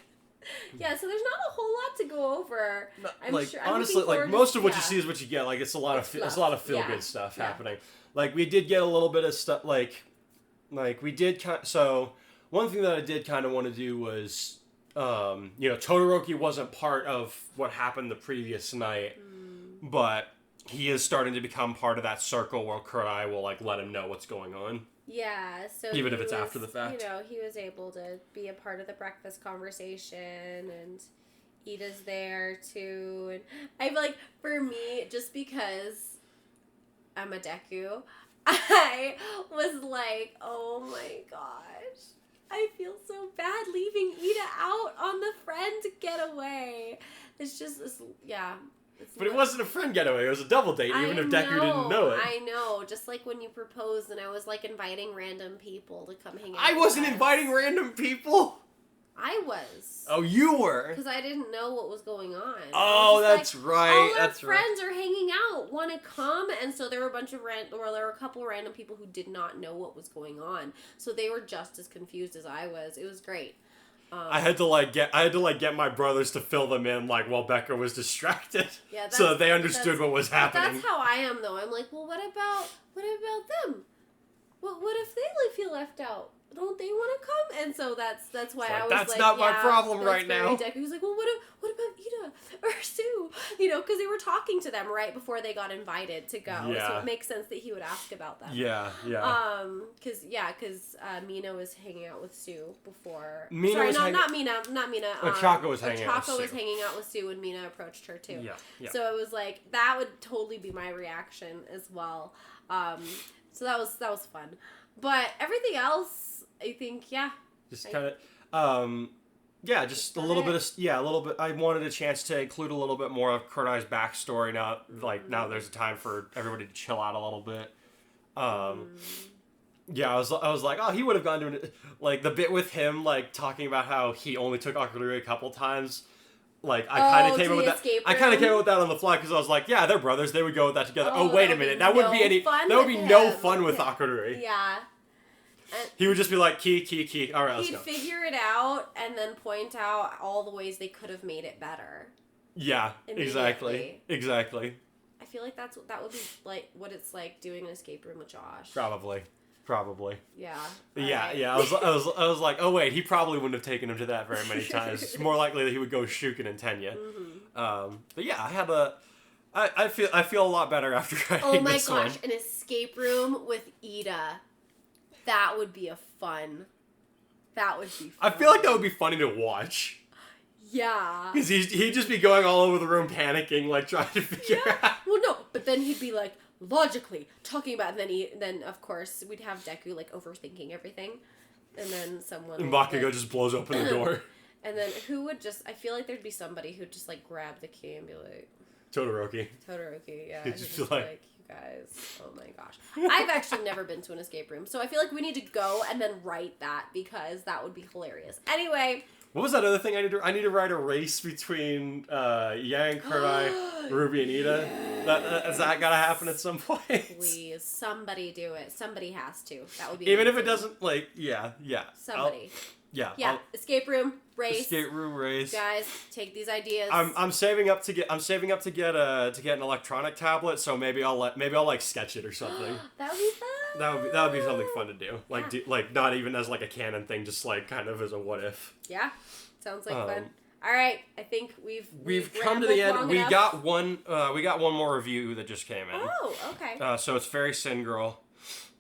yeah, so there's not a whole lot to go over. I'm sure. Honestly, most of what you see is what you get. Like, it's a lot of feel good stuff happening. Like, we did get a little bit of stuff. Like we did so one thing that I did kind of want to do was, Todoroki wasn't part of what happened the previous night, but he is starting to become part of that circle where Kurai will let him know what's going on. Yeah, so even if it's after the fact. He was able to be a part of the breakfast conversation, and Ida's there too. And I feel like for me, just because I'm a Deku, I was like, oh my gosh, I feel so bad leaving Ida out on the friend getaway. It's just this, yeah. But it wasn't a friend getaway. It was a double date, even if Deku didn't know it. I know. Just like when you proposed and I was inviting random people to come hang out. I wasn't inviting random people. I was. Oh, you were. Because I didn't know what was going on. Oh, that's right. All our friends are hanging out. Want to come? And so there were a couple random people who did not know what was going on. So they were just as confused as I was. It was great. I had to get my brothers to fill them in while Becca was distracted, so that they understood what was happening. That's how I am though. I'm like, well, what about them? What if they feel left out? Don't they want to come? And so that's why I was that's not my problem right now. He was like, well, what about Ida or Sue? Because they were talking to them right before they got invited to go. Yeah. So it makes sense that he would ask about them. Yeah. Because Mina was hanging out with Sue before. Mina. Not Mina. Ochaco was hanging out with Sue. Ochaco was hanging out with Sue when Mina approached her too. Yeah. So it was like, that would totally be my reaction as well. So that was fun. But everything else, I think, just kind of, just a little bit. I wanted a chance to include a little bit more of Kurai's backstory now. Now there's a time for everybody to chill out a little bit. Yeah, I was like, oh, he would have gone to the bit with him talking about how he only took Akururi a couple times. I kind of came up with that. I kind of came up with that on the fly because I was like, yeah, they're brothers. They would go with that together. Oh wait a minute, that wouldn't be any. That would be no fun with Akururi. Yeah. He would just be like, key. All right, let's He'd go. figure it out and then point out all the ways they could have made it better. Yeah, Immediately. exactly. I feel like that would be like what it's like doing an escape room with Josh. Probably. Yeah. Yeah. I was like, oh wait, he probably wouldn't have taken him to that very many times. It's more likely that he would go Shuken and Tenya. Mm-hmm. But yeah, I feel a lot better after writing Oh my this gosh, one. an escape room with Ida. That would be fun. I feel like that would be funny to watch. Yeah. Because he'd just be going all over the room panicking, like trying to figure out. Well, no, but then he'd be like logically talking about, and then of course we'd have Deku like overthinking everything, and then someone. And Bakugo just blows open the door. And then who would just? I feel like there'd be somebody who'd just like grab the key and be like Todoroki. Yeah. He'd He'd just just be be like- like, you guys, oh my gosh. I've actually never been to an escape room, so I feel like we need to go and then write that because that would be hilarious. Anyway. What was that other thing I need to? I need to write a race between Yang, Kurai, Ruby, and Ida. Is that gotta happen at some point? Please, somebody do it. Somebody has to. That would be Even if amazing. it doesn't, like, yeah. Somebody. Yeah. Escape room race. Escape room race. Guys, take these ideas. I'm saving up to get an electronic tablet, so maybe I'll like sketch it or something. That would be fun. That would be something fun to do. Like Yeah. like not even as like a canon thing, just like kind of as a what if. Yeah, sounds like fun. All right, I think We've come to the end. rambled We long got one more review that just came in. Oh, okay. So it's Fairy Sin Girl,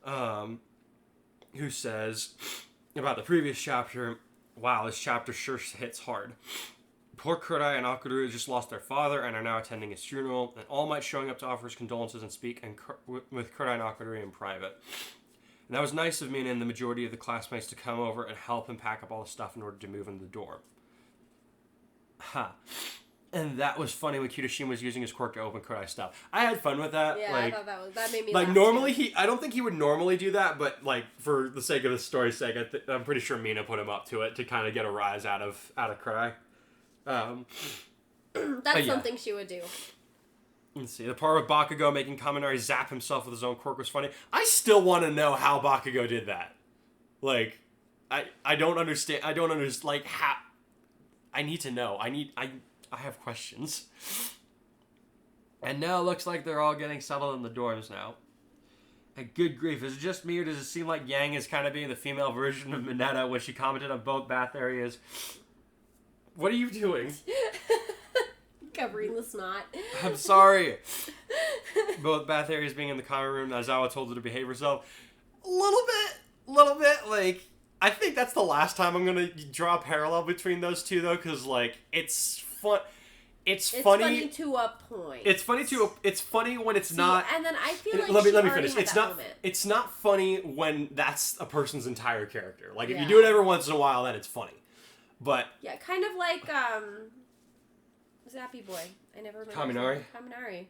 who says about the previous chapter. Wow, this chapter sure hits hard. Poor Kurai and Akuru just lost their father and are now attending his funeral, and All Might showing up to offer his condolences and speak with Kurai and Akuru in private. And that was nice of Mina and the majority of the classmates to come over and help him pack up all the stuff in order to move into the dorm. Ha. And that was funny when Kyotoshima was using his quirk to open Kurai's stuff. I had fun with that. Yeah, like, I thought that made me like laugh normally too. I don't think he would normally do that, but like for the sake of the story's sake, I'm pretty sure Mina put him up to it to kind of get a rise out of Kurai. That's something she would do. Let's see. The part with Bakugo making Kaminari zap himself with his own quirk was funny. I still want to know how Bakugo did that. Like, I don't understand. Like how. I need to know. I have questions. And now it looks like they're all getting settled in the dorms now. And good grief, is it just me or does it seem like Yang is kind of being the female version of Mineta when she commented on both bath areas? What are you doing? Covering the snot. I'm sorry. Both bath areas being in the common room, Aizawa told her to behave herself. A little bit, like, I think that's the last time I'm gonna draw a parallel between those two, though, because, like, it's fun. It's funny to a point. It's funny when it's not. And then I feel like let me already finish. had It's that not. moment. It's not funny when that's a person's entire character. Like if you Yeah. do it every once in a while, then it's funny. But Yeah, kind of like Zappy Boy. I never remember. Kaminari.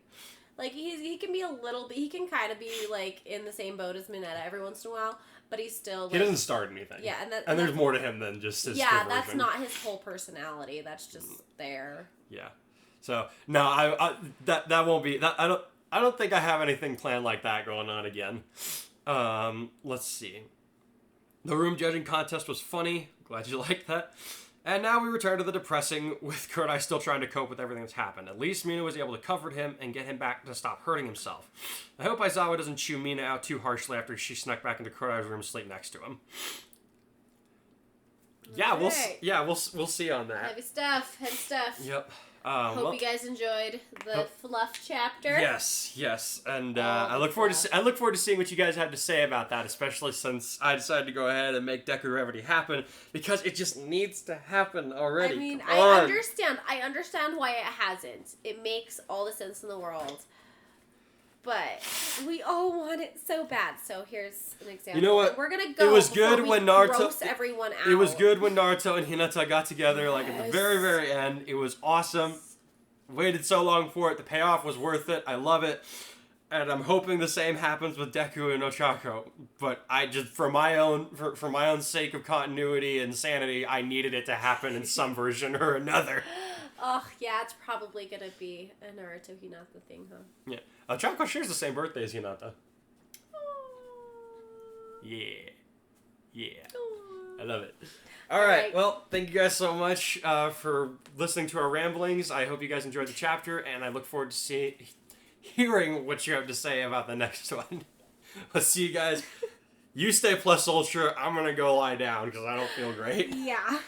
Like he can be a little bit. He can kind of be like in the same boat as Mineta every once in a while, but he's still. Like, he doesn't start anything. Yeah, and there's more to him than just his. Yeah, perversion. that's not his whole personality. That's just there. Yeah. So no, I that won't be that. I don't think I have anything planned like that going on again. Let's see. The room judging contest was funny. Glad you liked that. And now we return to the depressing, with Kurai still trying to cope with everything that's happened. At least Mina was able to comfort him and get him back to stop hurting himself. I hope Aizawa doesn't chew Mina out too harshly after she snuck back into Kurai's room to sleep next to him. Yeah, Alright. we'll see on that. Heavy stuff. Yep. Hope you guys enjoyed the fluff chapter. Yes, and I look forward to seeing what you guys have to say about that, especially since I decided to go ahead and make Deku Revity happen because it just needs to happen already. I mean, Come I on. understand why it hasn't. It makes all the sense in the world. But we all want it so bad. So here's an example. You know what? We're gonna go. It was before good we when Naruto. gross everyone out. It was good when Naruto and Hinata got together, like at the Yes. very, very end. It was awesome. Waited so long for it. The payoff was worth it. I love it. And I'm hoping the same happens with Deku and Ochaco. But I just, for my own sake of continuity and sanity, I needed it to happen in some version or another. Oh yeah, it's probably gonna be a Naruto Hinata thing, huh? Yeah. Ochaco shares the same birthday as Hinata. Yeah. Yeah. Aw. I love it. All right. Well, thank you guys so much for listening to our ramblings. I hope you guys enjoyed the chapter, and I look forward to hearing what you have to say about the next one. Let's see you guys. You stay plus ultra. I'm going to go lie down because I don't feel great. Yeah.